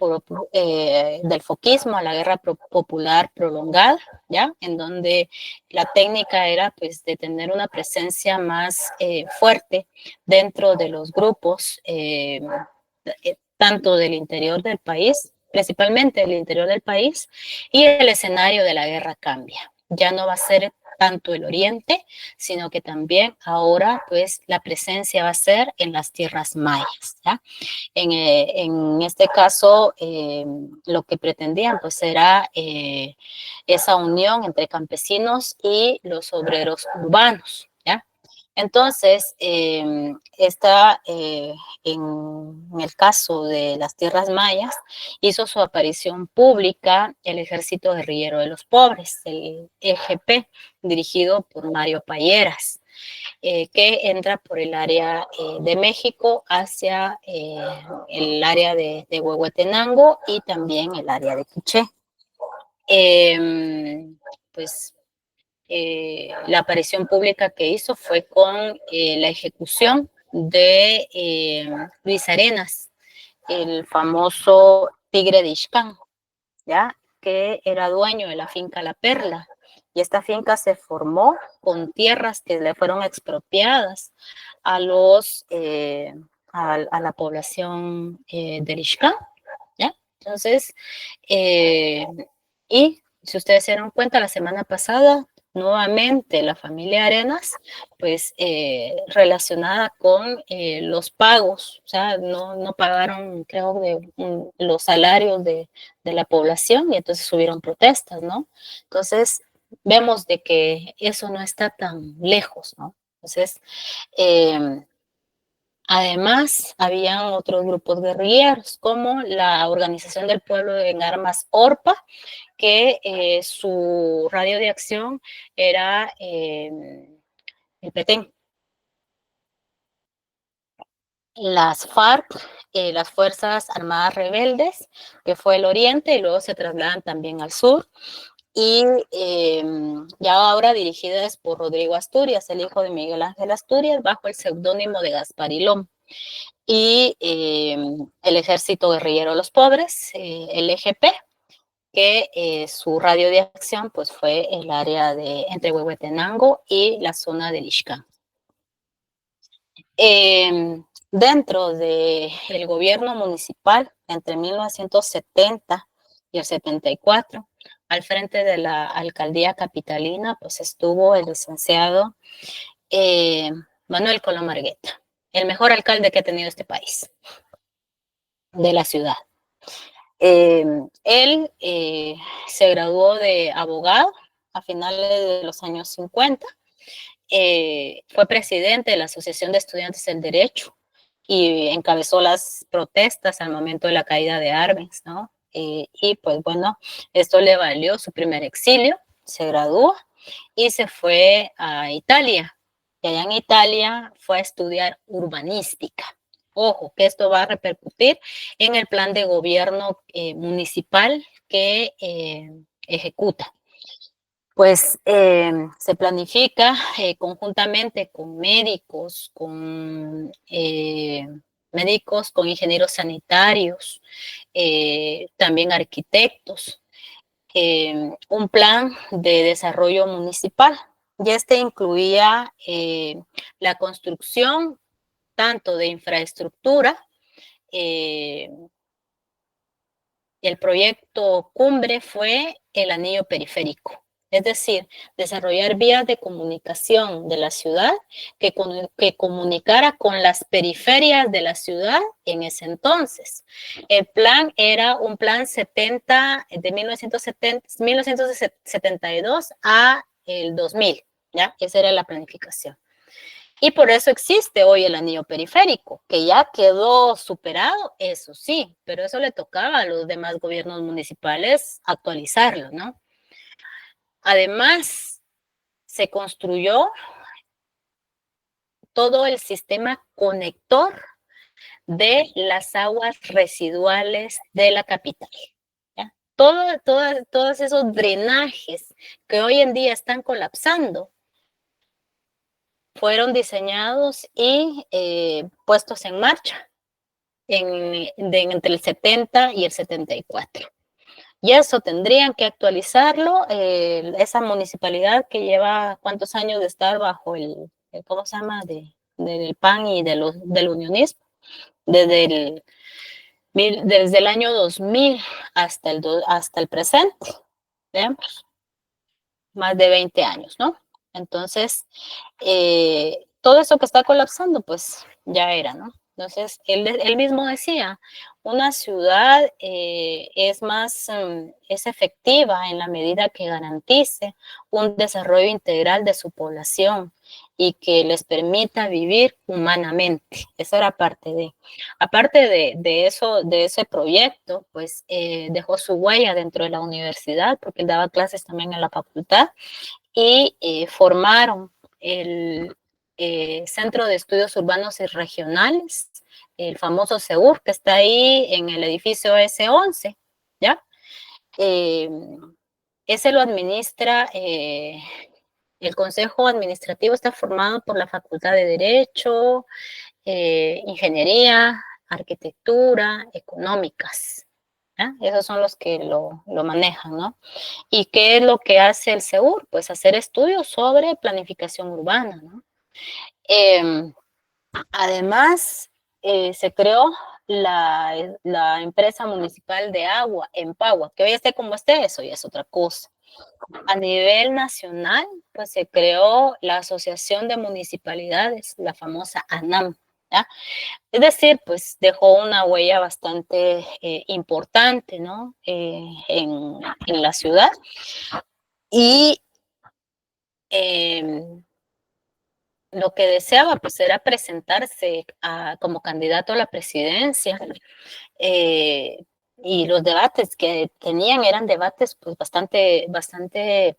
del foquismo a la guerra popular prolongada, ¿ya? En donde la técnica era pues de tener una presencia más fuerte dentro de los grupos, tanto del interior del país, principalmente del interior del país, y el escenario de la guerra cambia. Ya no va a ser tanto el oriente, sino que también ahora pues la presencia va a ser en las tierras mayas, ¿ya? En este caso, lo que pretendían pues era esa unión entre campesinos y los obreros urbanos, ¿ya? Entonces, está en el caso de las tierras mayas, hizo su aparición pública el Ejército Guerrillero de los Pobres, el EGP, dirigido por Mario Payeras, que entra por el área de México hacia el área de Huehuetenango y también el área de Quiché. Pues la aparición pública que hizo fue con la ejecución de Luis Arenas, el famoso tigre de Ixcán, ¿ya? Que era dueño de la finca La Perla. Y esta finca se formó con tierras que le fueron expropiadas a la población del Ixcán, ¿ya? Entonces, y si ustedes se dieron cuenta, la semana pasada, nuevamente la familia Arenas, pues relacionada con los pagos, o sea, no pagaron, creo, los salarios de la población, y entonces hubieron protestas, ¿no? Entonces, vemos de que eso no está tan lejos, ¿no? Entonces, además, habían otros grupos guerrilleros, como la Organización del Pueblo en Armas ORPA, que su radio de acción era el Petén. Las FARC, las Fuerzas Armadas Rebeldes, que fue el oriente, y luego se trasladan también al sur, y ya ahora dirigidas por Rodrigo Asturias, el hijo de Miguel Ángel Asturias, bajo el seudónimo de Gasparilón. Y el Ejército Guerrillero de los Pobres, el EGP, que su radio de acción pues, fue el área de entre Huehuetenango y la zona de Ixcán. Dentro del gobierno municipal, entre 1970 y el 74, al frente de la alcaldía capitalina, pues estuvo el licenciado Manuel Colom Argueta, el mejor alcalde que ha tenido este país, de la ciudad. Él se graduó de abogado a finales de los años 50, fue presidente de la Asociación de Estudiantes del Derecho y encabezó las protestas al momento de la caída de Arbenz, ¿no? Y pues bueno, esto le valió su primer exilio, se graduó y se fue a Italia. Y allá en Italia fue a estudiar urbanística. Ojo, que esto va a repercutir en el plan de gobierno municipal que ejecuta. Pues se planifica conjuntamente con médicos, con ingenieros sanitarios, también arquitectos, un plan de desarrollo municipal. Y este incluía la construcción tanto de infraestructura, el proyecto cumbre fue el anillo periférico, Es decir, desarrollar vías de comunicación de la ciudad que comunicara con las periferias de la ciudad en ese entonces. El plan era un plan 70 de 1972 a el 2000, ¿ya? Esa era la planificación. Y por eso existe hoy el anillo periférico, que ya quedó superado, eso sí, pero eso le tocaba a los demás gobiernos municipales actualizarlo, ¿no? Además, se construyó todo el sistema conector de las aguas residuales de la capital. ¿Ya? Todos esos drenajes que hoy en día están colapsando fueron diseñados y puestos en marcha entre el 70 y el 74. Y eso tendrían que actualizarlo, esa municipalidad que lleva cuántos años de estar bajo ¿cómo se llama? Del PAN y del unionismo, desde el año 2000 hasta el presente, veamos, más de 20 años, ¿no? Entonces, todo eso que está colapsando, pues ya era, ¿no? Entonces, él mismo decía, una ciudad es efectiva en la medida que garantice un desarrollo integral de su población y que les permita vivir humanamente. Eso era aparte de eso, de ese proyecto, pues dejó su huella dentro de la universidad, porque él daba clases también en la facultad, y formaron el Centro de Estudios Urbanos y Regionales, el famoso CEUR, que está ahí en el edificio S11, ¿ya? Ese lo administra, el Consejo Administrativo está formado por la Facultad de Derecho, Ingeniería, Arquitectura, Económicas, ¿ya? Esos son los que lo manejan, ¿no? ¿Y qué es lo que hace el CEUR? Pues hacer estudios sobre planificación urbana, ¿no? Además, se creó la empresa municipal de agua, Empagua, que hoy esté como esté, eso ya es otra cosa. A nivel nacional, pues se creó la Asociación de Municipalidades, la famosa ANAM, ¿ya? Es decir, pues dejó una huella bastante importante, ¿no? En la ciudad. Y lo que deseaba, pues, era presentarse como candidato a la presidencia. Y los debates que tenían eran debates, pues, bastante,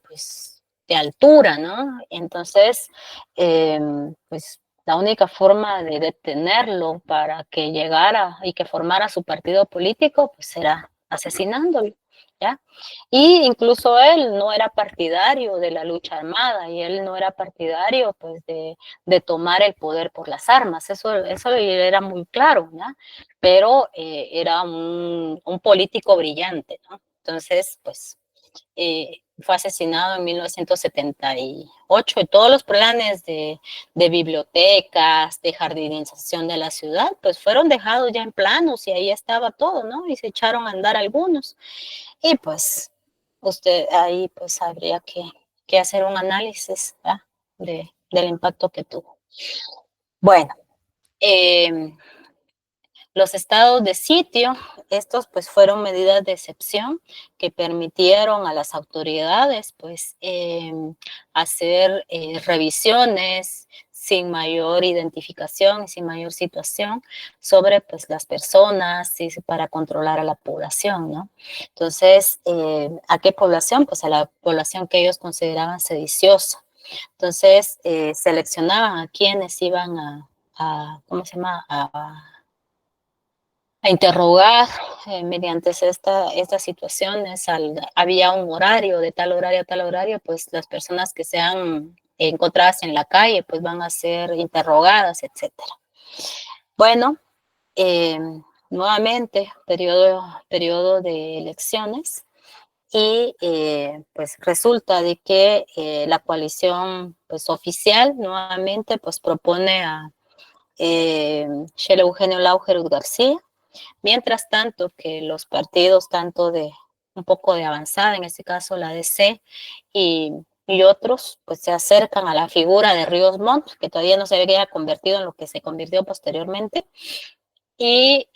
pues, de altura, ¿no? Entonces, pues, la única forma de detenerlo para que llegara y que formara su partido político, pues, era asesinándolo, ¿ya? Y incluso él no era partidario de la lucha armada y él no era partidario, pues, de tomar el poder por las armas. Eso era muy claro, ¿ya? Pero era un político brillante, ¿no? Entonces, pues, fue asesinado en 1978 y todos los planes de bibliotecas, de jardinización de la ciudad, pues fueron dejados ya en planos y ahí estaba todo, ¿no? Y se echaron a andar algunos. Y pues, ahí pues habría que hacer un análisis, ¿verdad? Del impacto que tuvo. Bueno, los estados de sitio, estos pues fueron medidas de excepción que permitieron a las autoridades pues hacer revisiones sin mayor identificación, sin mayor situación sobre pues las personas y para controlar a la población, ¿no? Entonces, ¿a qué población? Pues a la población que ellos consideraban sediciosa. Entonces, seleccionaban a quienes iban ¿cómo se llama? A interrogar mediante estas situaciones. Había un horario, de tal horario a tal horario, pues las personas que sean encontradas en la calle, pues van a ser interrogadas, etcétera. Bueno, nuevamente, periodo de elecciones, y pues resulta de que la coalición pues oficial nuevamente pues propone a Shela Eugenio Laugerud García. Mientras tanto, que los partidos tanto de un poco de avanzada, en este caso la DC, y otros pues se acercan a la figura de Ríos Montt, que todavía no se había convertido en lo que se convirtió posteriormente, y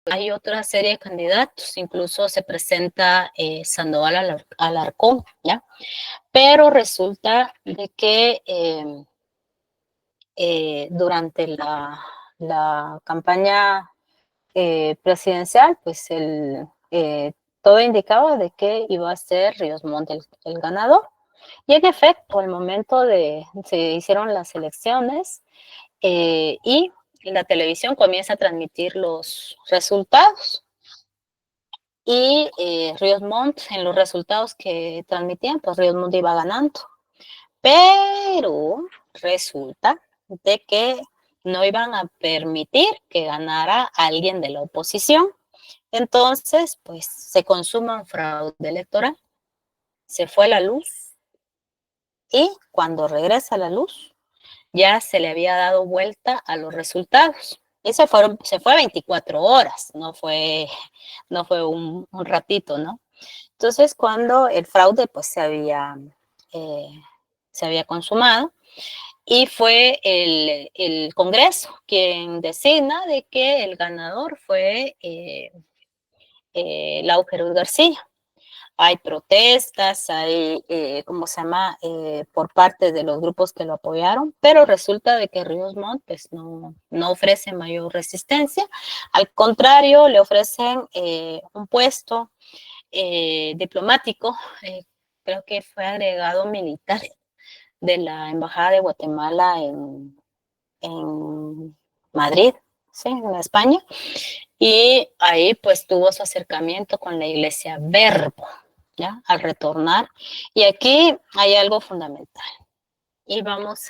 hay otra serie de candidatos, incluso se presenta Sandoval Alarcón, ¿ya? Pero resulta de que durante la campaña presidencial, pues todo indicaba de que iba a ser Ríos Montt el ganador. Y en efecto, al momento se hicieron las elecciones y la televisión comienza a transmitir los resultados. Y Ríos Montt, en los resultados que transmitían, pues Ríos Montt iba ganando. Pero resulta de que no iban a permitir que ganara alguien de la oposición. Entonces, pues se consuma un fraude electoral, se fue la luz y cuando regresa la luz ya se le había dado vuelta a los resultados. Y se fue 24 horas, no fue un ratito, ¿no? Entonces, cuando el fraude pues se había consumado, y fue el Congreso quien designa de que el ganador fue Lauger García. Hay protestas, hay, ¿cómo se llama?, por parte de los grupos que lo apoyaron, pero resulta de que Ríos Montt pues, no ofrece mayor resistencia. Al contrario, le ofrecen un puesto diplomático, creo que fue agregado militar de la Embajada de Guatemala en Madrid, ¿sí?, en España, y ahí pues tuvo su acercamiento con la Iglesia Verbo, ¿ya?, al retornar. Y aquí hay algo fundamental, y vamos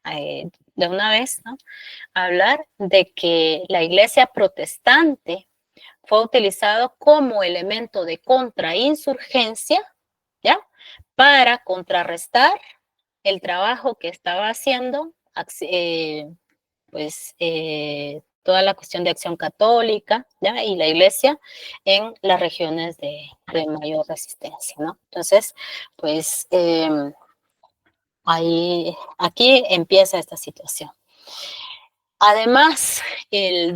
de una vez, ¿no?, a hablar de que la Iglesia protestante fue utilizado como elemento de contrainsurgencia, ¿ya?, para contrarrestar el trabajo que estaba haciendo toda la cuestión de Acción Católica, ¿ya?, y la Iglesia en las regiones de mayor resistencia, ¿no? Entonces, pues aquí empieza esta situación. Además, el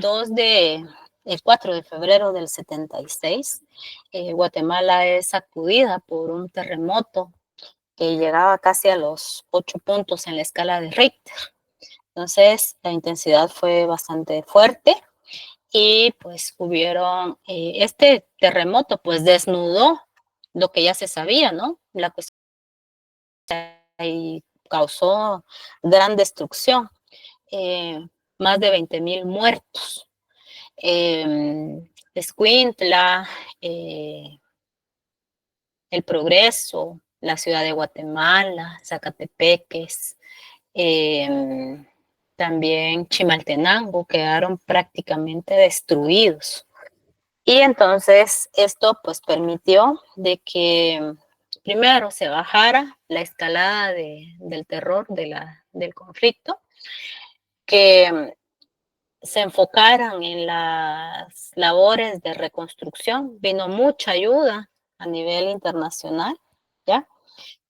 4 de febrero del 76, Guatemala es sacudida por un terremoto que llegaba casi a los 8 puntos en la escala de Richter. Entonces, la intensidad fue bastante fuerte y pues este terremoto pues desnudó lo que ya se sabía, ¿no? La cuestión y causó gran destrucción, más de 20,000 muertos. Escuintla, El Progreso, la ciudad de Guatemala, Zacatepeques, también Chimaltenango quedaron prácticamente destruidos. Y entonces esto pues permitió de que primero se bajara la escalada del terror del conflicto, que se enfocaran en las labores de reconstrucción. Vino mucha ayuda a nivel internacional, ¿ya?,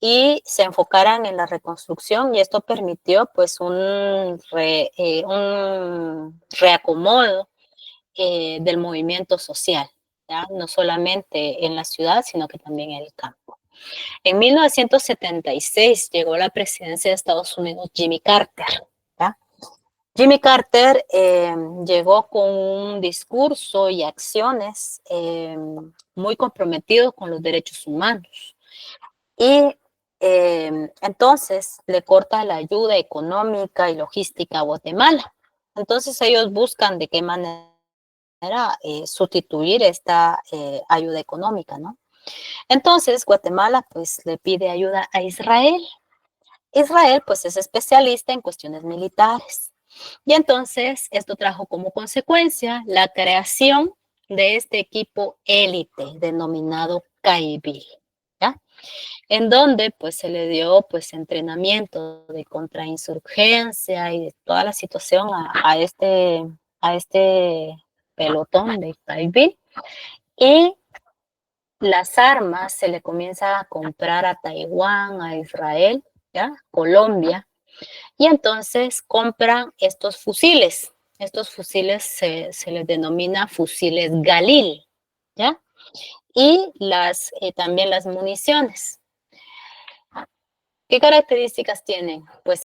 y se enfocaran en la reconstrucción, y esto permitió pues un reacomodo del movimiento social, ¿ya?, no solamente en la ciudad, sino que también en el campo. En 1976 llegó a la presidencia de Estados Unidos Jimmy Carter, ¿ya? Jimmy Carter llegó con un discurso y acciones muy comprometidos con los derechos humanos. Y entonces le corta la ayuda económica y logística a Guatemala. Entonces ellos buscan de qué manera sustituir esta ayuda económica, ¿no? Entonces Guatemala pues le pide ayuda a Israel. Israel pues es especialista en cuestiones militares. Y entonces esto trajo como consecuencia la creación de este equipo élite denominado CAIBIL, ¿ya?, en donde pues se le dio pues entrenamiento de contrainsurgencia y de toda la situación a este pelotón de CAIBIL. Y las armas se le comienza a comprar a Taiwán, a Israel, ¿ya? Colombia, y entonces compran estos fusiles. Estos fusiles se les denomina fusiles Galil, ¿ya? Y también las municiones. ¿Qué características tienen? Pues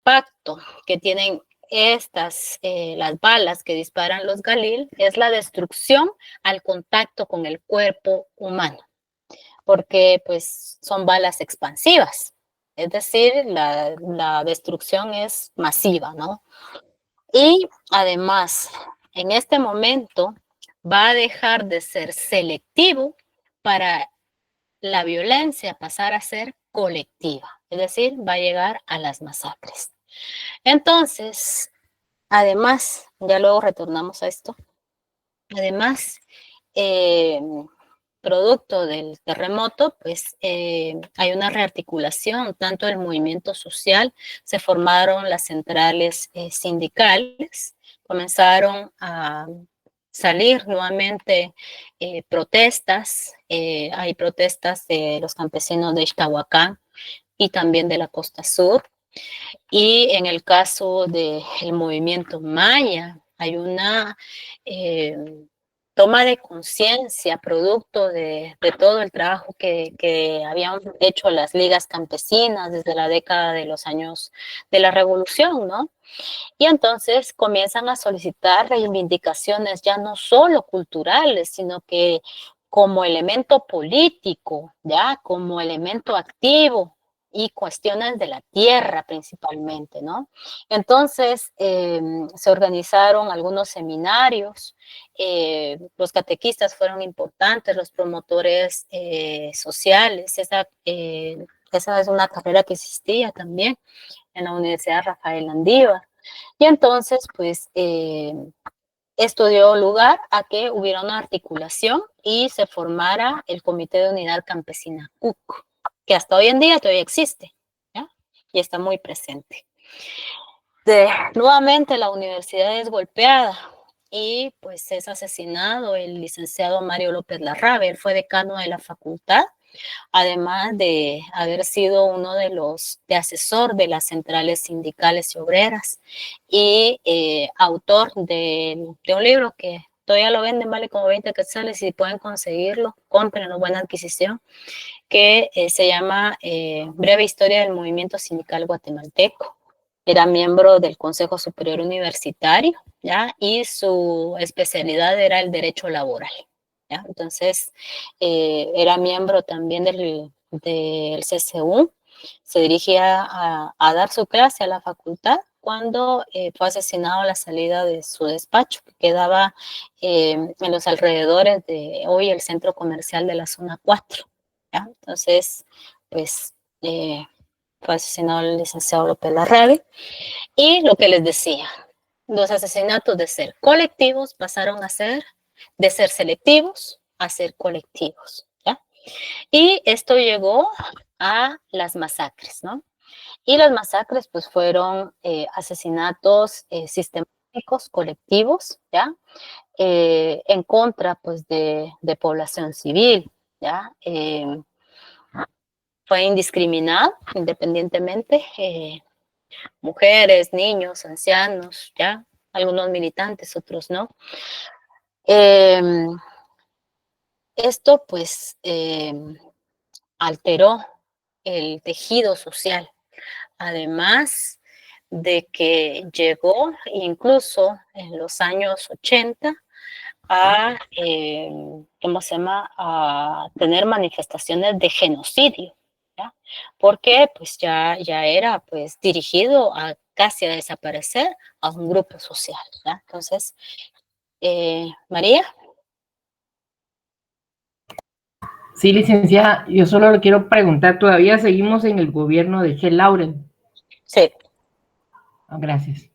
impacto que tienen las balas que disparan los Galil es la destrucción al contacto con el cuerpo humano, porque pues son balas expansivas, es decir, la destrucción es masiva, ¿no? Y además, en este momento va a dejar de ser selectivo para la violencia pasar a ser colectiva, es decir, va a llegar a las masacres. Entonces, además, ya luego retornamos a esto, además, producto del terremoto, pues hay una rearticulación, tanto del movimiento social, se formaron las centrales sindicales, comenzaron a salir nuevamente protestas, hay protestas de los campesinos de Ixtahuacán y también de la costa sur, y en el caso del movimiento maya, hay una toma de conciencia producto de todo el trabajo que habían hecho las ligas campesinas desde la década de los años de la revolución, ¿no? Y entonces comienzan a solicitar reivindicaciones ya no solo culturales, sino que como elemento político, ya como elemento activo y cuestiones de la tierra principalmente, ¿no? Entonces se organizaron algunos seminarios, los catequistas fueron importantes, los promotores sociales, esa es una carrera que existía también en la Universidad Rafael Andívar. Y entonces, pues, esto dio lugar a que hubiera una articulación y se formara el Comité de Unidad Campesina CUC, que hasta hoy en día todavía existe, ¿ya? Y está muy presente. Nuevamente la universidad es golpeada y pues es asesinado el licenciado Mario López Larrabe, él fue decano de la facultad, además de haber sido uno de asesor de las centrales sindicales y obreras y autor de un libro que todavía lo venden, vale como 20 quetzales, si pueden conseguirlo, cómprenlo, buena adquisición, que se llama Breve Historia del Movimiento Sindical Guatemalteco. Era miembro del Consejo Superior Universitario, ¿ya? Y su especialidad era el derecho laboral, ¿ya? Entonces, era miembro también del CCU, se dirigía a dar su clase a la facultad cuando fue asesinado a la salida de su despacho, que quedaba en los alrededores de hoy el centro comercial de la zona 4, ¿ya? Entonces, pues, fue asesinado el licenciado López Larrabe. Y lo que les decía, los asesinatos de ser colectivos pasaron a ser, de ser selectivos a ser colectivos, ¿ya? Y esto llegó a las masacres, ¿no? Y las masacres, pues, fueron asesinatos sistemáticos, colectivos, ¿ya? En contra, pues, de población civil, ¿ya? Fue indiscriminado, independientemente, mujeres, niños, ancianos, ¿ya? Algunos militantes, otros no. Esto, pues, alteró el tejido social, además de que llegó incluso en los años 80 a, ¿cómo se llama?, a tener manifestaciones de genocidio, ¿ya? Porque pues ya era pues dirigido a casi a desaparecer a un grupo social, ¿ya? Entonces, María. Sí, licenciada, yo solo le quiero preguntar, ¿todavía seguimos en el gobierno de Che Lauren? Sí. Gracias.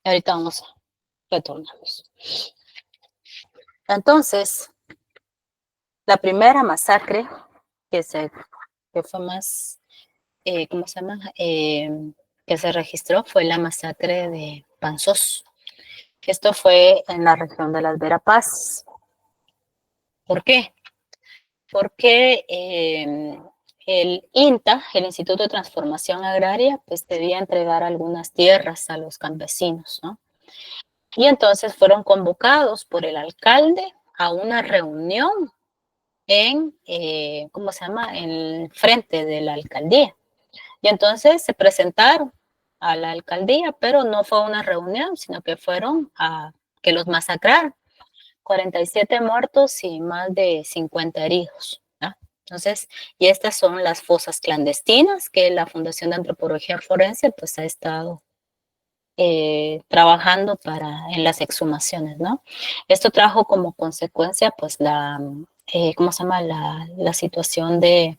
Ahorita vamos a retornarnos. Entonces, la primera masacre que fue más, ¿cómo se llama? Que se registró fue la masacre de Panzós. Esto fue en la región de las Verapaz. ¿Por qué? Porque el INTA, el Instituto de Transformación Agraria, pues debía entregar algunas tierras a los campesinos, ¿no? Y entonces fueron convocados por el alcalde a una reunión en, ¿cómo se llama?, en el frente de la alcaldía. Y entonces se presentaron a la alcaldía, pero no fue una reunión, sino que fueron a que los masacraron. 47 muertos y más de 50 heridos, ¿no? Entonces, y estas son las fosas clandestinas que la Fundación de Antropología Forense pues ha estado trabajando en las exhumaciones, ¿no? Esto trajo como consecuencia pues ¿cómo se llama? La situación de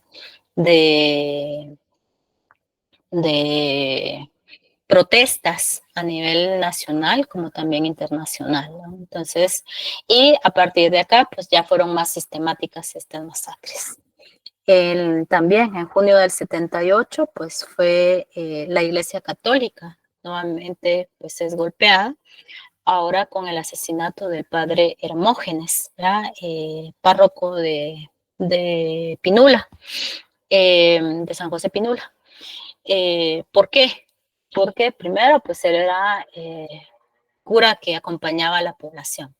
protestas a nivel nacional como también internacional, ¿no? Entonces, y a partir de acá, pues ya fueron más sistemáticas estas masacres. También en junio del 78, pues fue la Iglesia Católica, nuevamente pues es golpeada, ahora con el asesinato del padre Hermógenes, párroco de Pinula, de San José Pinula. ¿Por qué? Porque primero, pues él era cura que acompañaba a la población,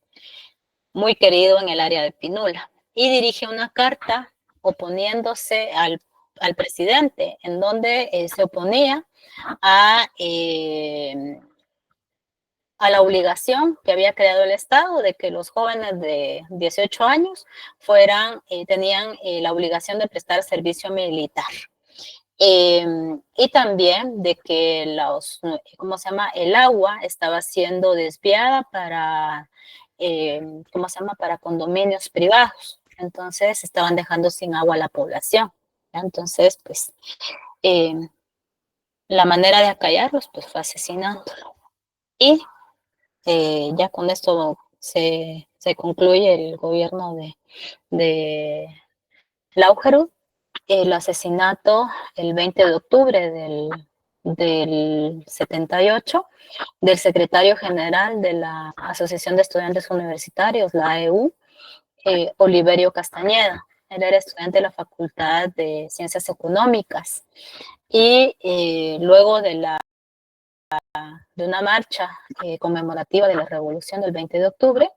muy querido en el área de Pinula, y dirige una carta oponiéndose al presidente, en donde se oponía a la obligación que había creado el Estado de que los jóvenes de 18 años tenían la obligación de prestar servicio militar. Y también de que ¿cómo se llama? El agua estaba siendo desviada para, ¿cómo se llama? Para condominios privados. Entonces estaban dejando sin agua a la población, ¿ya? Entonces, pues, la manera de acallarlos, pues, fue asesinándolos. Y ya con esto se concluye el gobierno de Laugerud. El asesinato el 20 de octubre del 78 del secretario general de la Asociación de Estudiantes Universitarios, la AEU, Oliverio Castañeda. Él era estudiante de la Facultad de Ciencias Económicas y luego de una marcha conmemorativa de la Revolución del 20 de octubre,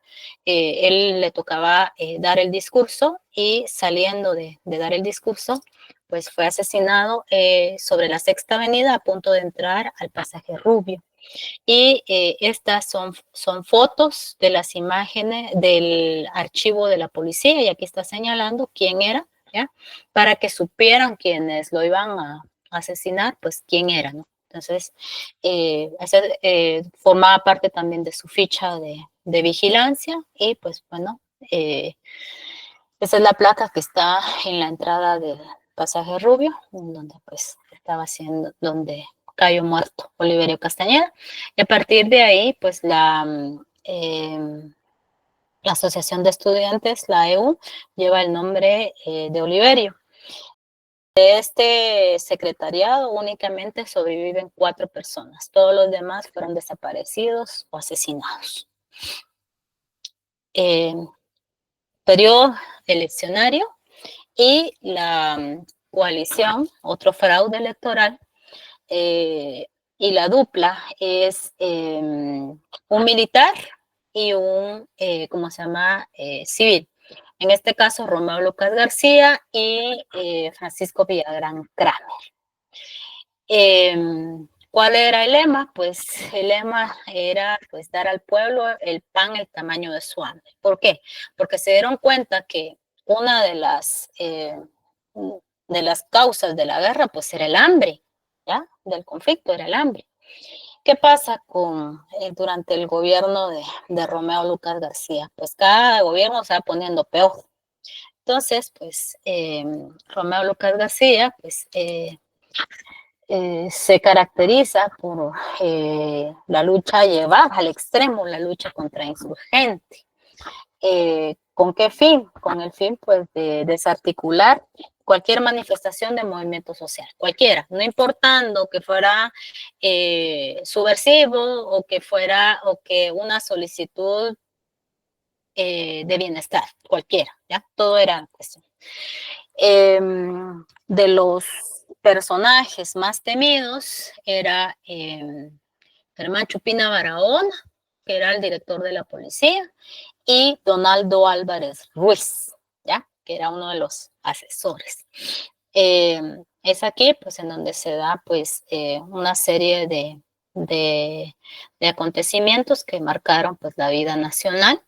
él le tocaba dar el discurso y saliendo de dar el discurso, pues fue asesinado sobre la Sexta Avenida a punto de entrar al pasaje Rubio. Y estas son fotos de las imágenes del archivo de la policía y aquí está señalando quién era, ¿ya? Para que supieran quienes lo iban a asesinar, pues quién era, ¿no? Entonces, formaba parte también de su ficha de vigilancia y pues bueno, esa es la placa que está en la entrada del pasaje Rubio, donde pues donde cayó muerto Oliverio Castañeda. Y a partir de ahí, pues la Asociación de Estudiantes, la AEU, lleva el nombre de Oliverio. De este secretariado únicamente sobreviven 4 personas. Todos los demás fueron desaparecidos o asesinados. Periodo eleccionario y la coalición, otro fraude electoral, y la dupla es un militar y un, ¿cómo se llama?, civil. En este caso, Romeo Lucas García y Francisco Villagrán Kramer. ¿Cuál era el lema? Pues el lema era pues dar al pueblo el pan el tamaño de su hambre. ¿Por qué? Porque se dieron cuenta que una de las causas de la guerra pues era el hambre, ¿ya? Del conflicto era el hambre. ¿Qué pasa durante el gobierno de Romeo Lucas García? Pues cada gobierno se va poniendo peor. Entonces, pues Romeo Lucas García, pues se caracteriza por la lucha llevada al extremo, la lucha contra insurgente. ¿Con qué fin? Con el fin, pues, de desarticular cualquier manifestación de movimiento social, cualquiera, no importando que fuera subversivo o que una solicitud de bienestar, cualquiera, ¿ya? Todo era cuestión. De los personajes más temidos era Germán Chupina Barahona, que era el director de la policía, y Donaldo Álvarez Ruiz, ¿ya? Que era uno de los asesores. Es aquí, pues, en donde se da, pues, una serie de acontecimientos que marcaron, pues, la vida nacional,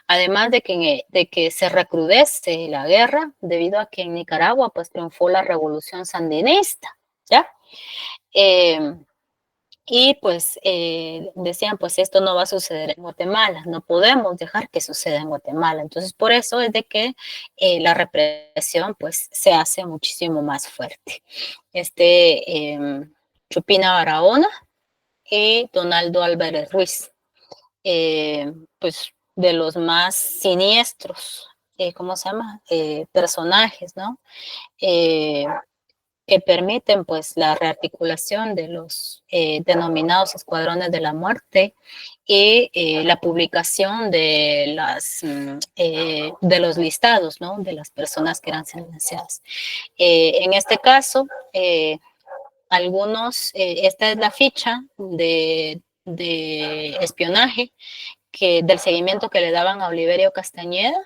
además de que se recrudece la guerra, debido a que en Nicaragua, pues, triunfó la revolución sandinista, ¿ya? Y pues decían, pues esto no va a suceder en Guatemala, no podemos dejar que suceda en Guatemala. Entonces, por eso es de que la represión pues se hace muchísimo más fuerte. Chupina Barahona y Donaldo Álvarez Ruiz, pues de los más siniestros, ¿cómo se llama? Personajes, ¿no? Que permiten pues la rearticulación de los denominados escuadrones de la muerte y la publicación de los listados, ¿no? De las personas que eran sentenciadas. En este caso, esta es la ficha de espionaje del seguimiento que le daban a Oliverio Castañeda,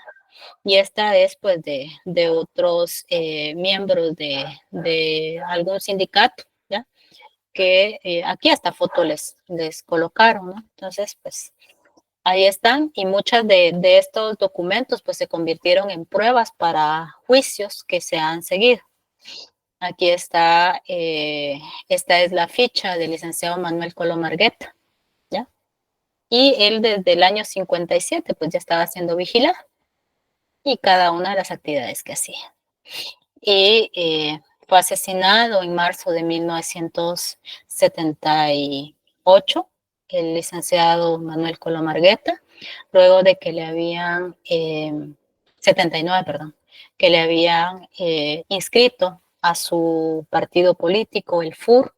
y esta es pues de otros miembros de algún sindicato, ¿ya? Que aquí hasta foto les colocaron, ¿no? Entonces, pues ahí están, y muchas de estos documentos pues se convirtieron en pruebas para juicios que se han seguido. Aquí está, esta es la ficha del licenciado Manuel Colomargueta, ¿ya? Y él desde el año 57 pues ya estaba siendo vigilado, y cada una de las actividades que hacía. Y fue asesinado en marzo de 1978 el licenciado Manuel Colomargueta, luego de que le habían, 79, perdón, que le habían inscrito a su partido político, el FUR,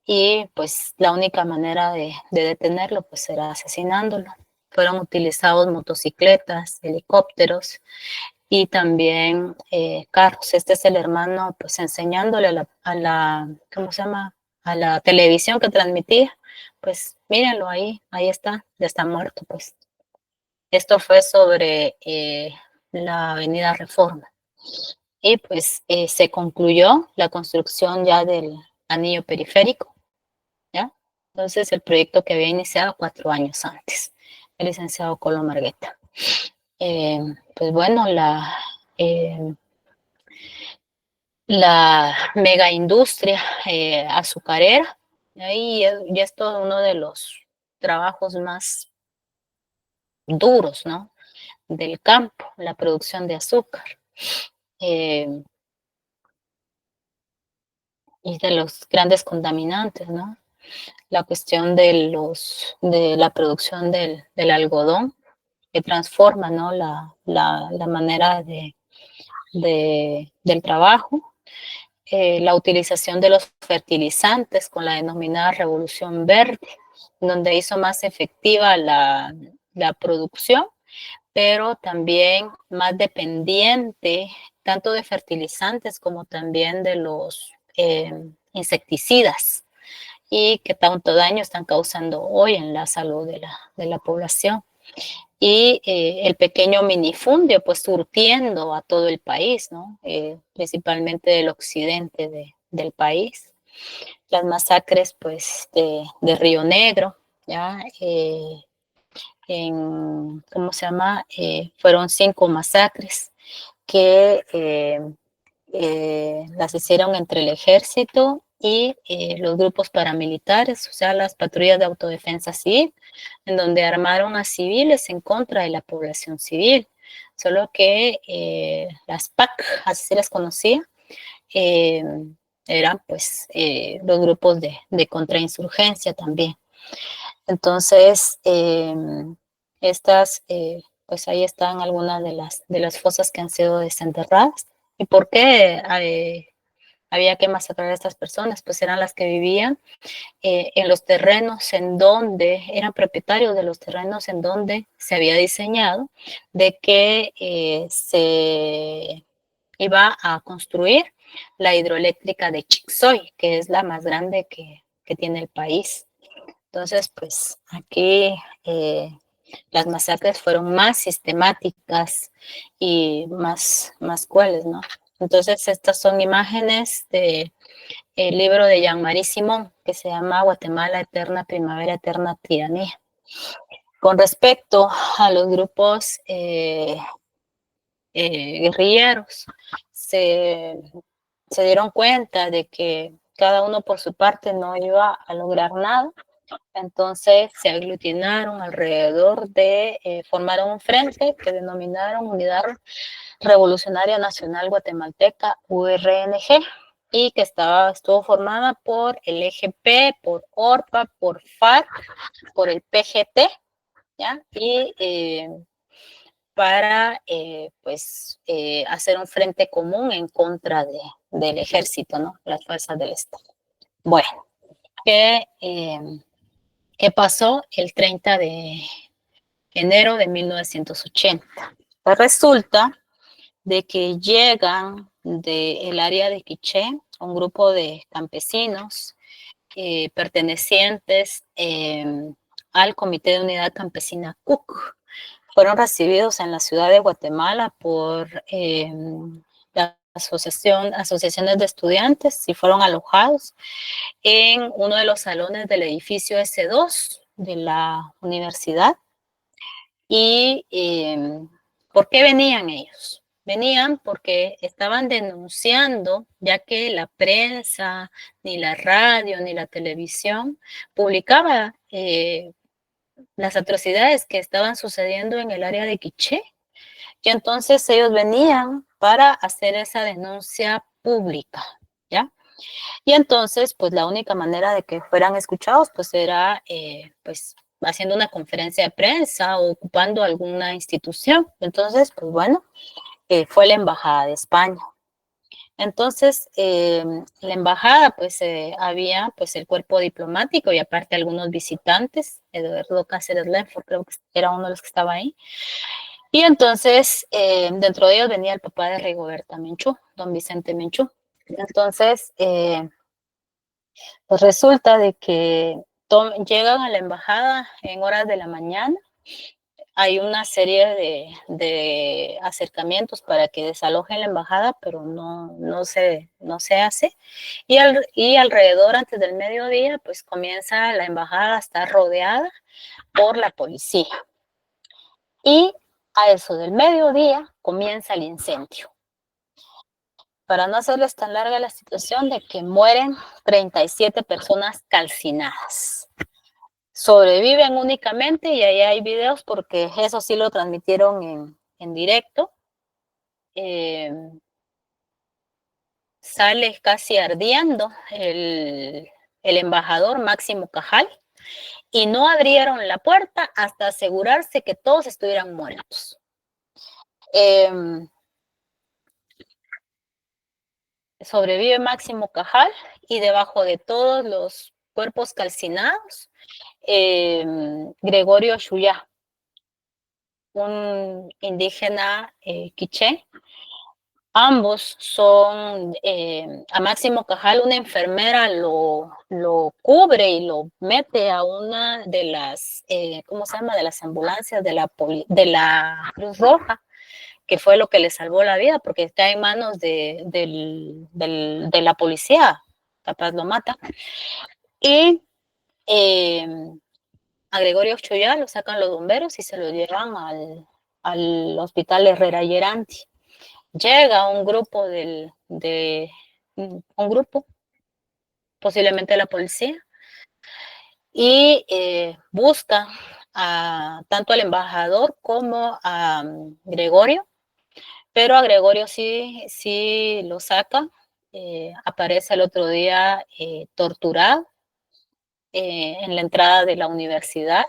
y pues la única manera de detenerlo pues era asesinándolo. Fueron utilizados motocicletas, helicópteros y también carros. Este es el hermano pues enseñándole a la ¿cómo se llama? A la televisión que transmitía, pues mírenlo ahí está, ya está muerto pues. Esto fue sobre la avenida Reforma. Y pues se concluyó la construcción ya del anillo periférico, ¿ya? Entonces el proyecto que había iniciado 4 años antes, el licenciado Colomargueta. Pues bueno, la mega industria azucarera, ahí ya es todo uno de los trabajos más duros, ¿no? Del campo, la producción de azúcar. Y de los grandes contaminantes, ¿no? La cuestión de la producción del algodón, que transforma, ¿no? La manera del trabajo. La utilización de los fertilizantes con la denominada Revolución Verde, donde hizo más efectiva la producción, pero también más dependiente tanto de fertilizantes como también de los insecticidas, y que tanto daño están causando hoy en la salud de la población. Y el pequeño minifundio, pues surtiendo a todo el país, ¿no? Principalmente del occidente del país. Las masacres, pues, de Río Negro, ¿ya? ¿Cómo se llama? Fueron 5 masacres que las hicieron entre el ejército y los grupos paramilitares, o sea, las patrullas de autodefensa civil, en donde armaron a civiles en contra de la población civil. Solo que las PAC, así se las conocía, eran pues los grupos de contrainsurgencia también. Entonces, pues ahí están algunas de las fosas que han sido desenterradas. ¿Y por qué había que masacrar a estas personas? Pues eran las que vivían en los terrenos en donde eran propietarios de los terrenos en donde se había diseñado de que se iba a construir la hidroeléctrica de Chixoy, que es la más grande que tiene el país. Entonces, pues aquí las masacres fueron más sistemáticas y más crueles, ¿no? Entonces, estas son imágenes de el libro de Jean-Marie Simon, que se llama Guatemala Eterna Primavera, Eterna Tiranía. Con respecto a los grupos guerrilleros, se dieron cuenta de que cada uno por su parte no iba a lograr nada, entonces se aglutinaron alrededor de, formaron un frente que denominaron Unidad Revolucionaria Nacional Guatemalteca, URNG, y que estuvo formada por el EGP, por ORPA, por FARC, por el PGT, ¿ya? Y para hacer un frente común en contra del ejército, ¿no? Las fuerzas del Estado. Bueno, ¿qué pasó el 30 de enero de 1980? Pues resulta de que llegan del área de Quiché un grupo de campesinos pertenecientes al Comité de Unidad Campesina CUC. Fueron recibidos en la ciudad de Guatemala por la asociaciones de estudiantes y fueron alojados en uno de los salones del edificio S2 de la universidad. ¿Y por qué venían ellos? Venían porque estaban denunciando, ya que la prensa, ni la radio, ni la televisión publicaba las atrocidades que estaban sucediendo en el área de Quiché. Y entonces ellos venían para hacer esa denuncia pública, ¿ya? Y entonces, pues la única manera de que fueran escuchados, pues era, pues, haciendo una conferencia de prensa o ocupando alguna institución. Entonces, pues bueno, fue la Embajada de España. Entonces, la embajada, pues había pues el cuerpo diplomático y aparte algunos visitantes. Eduardo Cáceres Lenford creo que era uno de los que estaba ahí. Y entonces, dentro de ellos venía el papá de Rigoberta Menchú, don Vicente Menchú. Entonces, pues resulta de que llegan a la embajada en horas de la mañana. Hay una serie de acercamientos para que desalojen la embajada, pero no se hace. Y alrededor, antes del mediodía, pues comienza la embajada a estar rodeada por la policía. Y a eso del mediodía comienza el incendio. Para no hacerles tan larga la situación de que mueren 37 personas calcinadas. Sobreviven únicamente, y ahí hay videos porque eso sí lo transmitieron en directo. Sale casi ardiendo el embajador Máximo Cajal y no abrieron la puerta hasta asegurarse que todos estuvieran muertos. Sobrevive Máximo Cajal y debajo de todos los cuerpos calcinados, Gregorio Chuyá, un indígena quiché. Ambos son, a Máximo Cajal una enfermera lo cubre y lo mete a una de las, ¿cómo se llama? De las ambulancias de la Cruz Roja, que fue lo que le salvó la vida, porque está en manos de la policía, capaz lo mata. Y a Gregorio Chuyá lo sacan los bomberos y se lo llevan al hospital Herrera Yeranti. Llega un grupo posiblemente la policía, y busca tanto al embajador como a Gregorio, pero a Gregorio sí lo saca. Aparece el otro día torturado en la entrada de la universidad.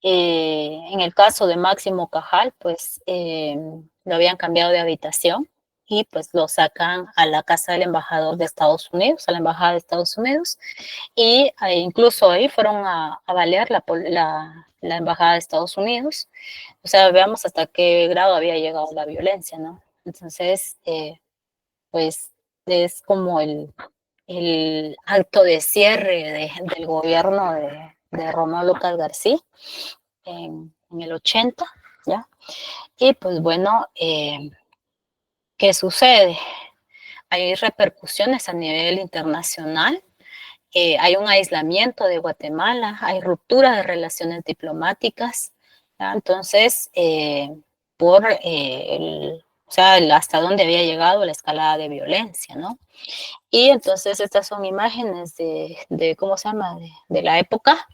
En el caso de Máximo Cajal, pues lo habían cambiado de habitación y pues lo sacan a la casa del embajador de Estados Unidos, a la embajada de Estados Unidos, y incluso ahí fueron a balear la embajada de Estados Unidos. O sea, veamos hasta qué grado había llegado la violencia, ¿no? Entonces, pues es como el acto de cierre del gobierno de Romeo Lucas García en el 80, ¿ya? Y pues bueno, ¿qué sucede? Hay repercusiones a nivel internacional, hay un aislamiento de Guatemala, hay ruptura de relaciones diplomáticas, ¿ya? Entonces, o sea, hasta dónde había llegado la escalada de violencia, ¿no? Y entonces estas son imágenes de ¿cómo se llama? De la época,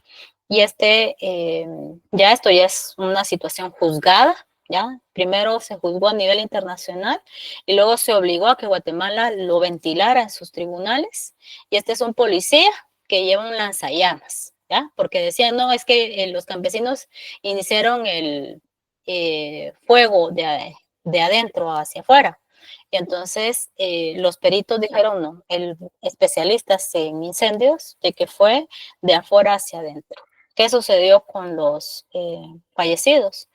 y ya esto ya es una situación juzgada, ¿ya? Primero se juzgó a nivel internacional y luego se obligó a que Guatemala lo ventilara en sus tribunales, y este es un policía que lleva un lanzallamas, ¿ya? Porque decían, no, es que los campesinos iniciaron el fuego de adentro hacia afuera. Y entonces los peritos dijeron, no, el especialistas en incendios, de que fue de afuera hacia adentro. ¿Qué sucedió con los fallecidos?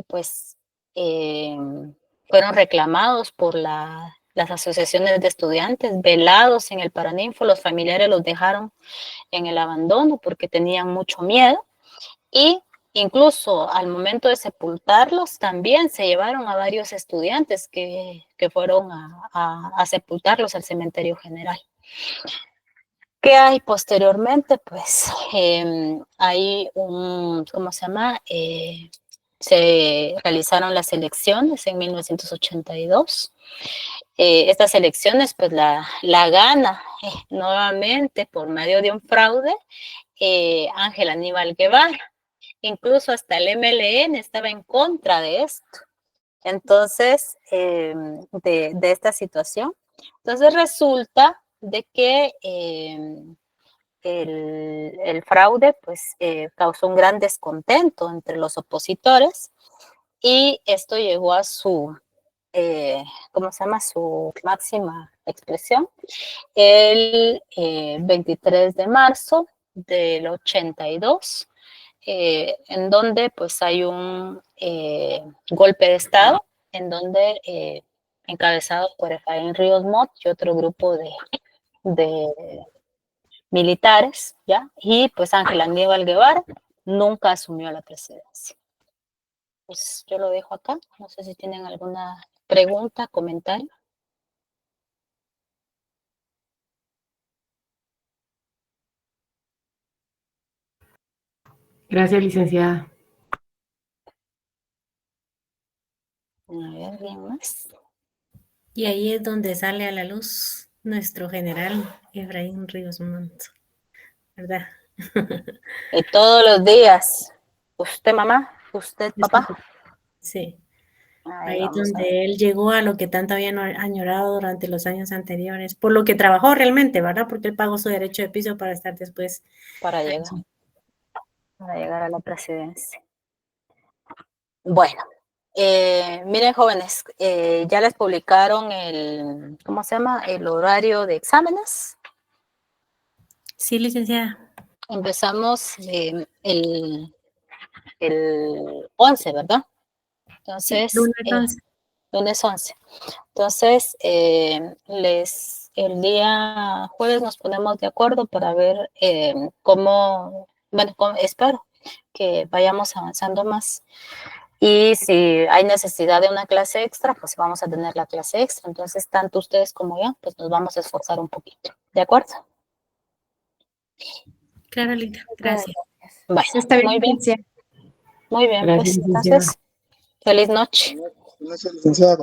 Pues fueron reclamados por las asociaciones de estudiantes, velados en el Paraninfo, los familiares los dejaron en el abandono porque tenían mucho miedo, y incluso al momento de sepultarlos también se llevaron a varios estudiantes que fueron a sepultarlos al cementerio general. ¿Qué hay posteriormente? Pues hay ¿cómo se llama? Se realizaron las elecciones en 1982. Estas elecciones, pues la gana nuevamente por medio de un fraude Ángel Aníbal Guevara. Incluso hasta el MLN estaba en contra de esto. Entonces, de esta situación. Entonces resulta de que el fraude pues causó un gran descontento entre los opositores, y esto llegó a su, ¿cómo se llama? Su máxima expresión el 23 de marzo del 82, en donde pues hay un golpe de Estado, en donde encabezado por Efraín Ríos Mott y otro grupo de militares, ¿ya? Y pues Ángel Aníbal Guevara nunca asumió la presidencia. Pues yo lo dejo acá, no sé si tienen alguna pregunta, comentario. Gracias, licenciada. A ver, ¿alguien más? Y ahí es donde sale a la luz nuestro general Efraín Ríos Montt, ¿verdad? Y todos los días, usted mamá, usted papá. Sí. Ahí Ahí vamos a ver. donde él llegó a lo que tanto habían añorado durante los años anteriores, por lo que trabajó realmente, ¿verdad? Porque él pagó su derecho de piso para estar después. Para llegar a la presidencia. Bueno, miren jóvenes, ya les publicaron el, ¿cómo se llama? El horario de exámenes. Sí, licenciada. Empezamos el 11, ¿verdad? Entonces, Sí, lunes 11. Entonces, el día jueves nos ponemos de acuerdo para ver cómo, bueno, espero que vayamos avanzando más. Y si hay necesidad de una clase extra, pues vamos a tener la clase extra. Entonces, tanto ustedes como yo, pues nos vamos a esforzar un poquito. ¿De acuerdo? Claro, Linda. Gracias. Bueno, Está bien, muy bien. licenciada. Muy bien, Gracias, pues licenciada. entonces, feliz noche. Gracias, licenciada.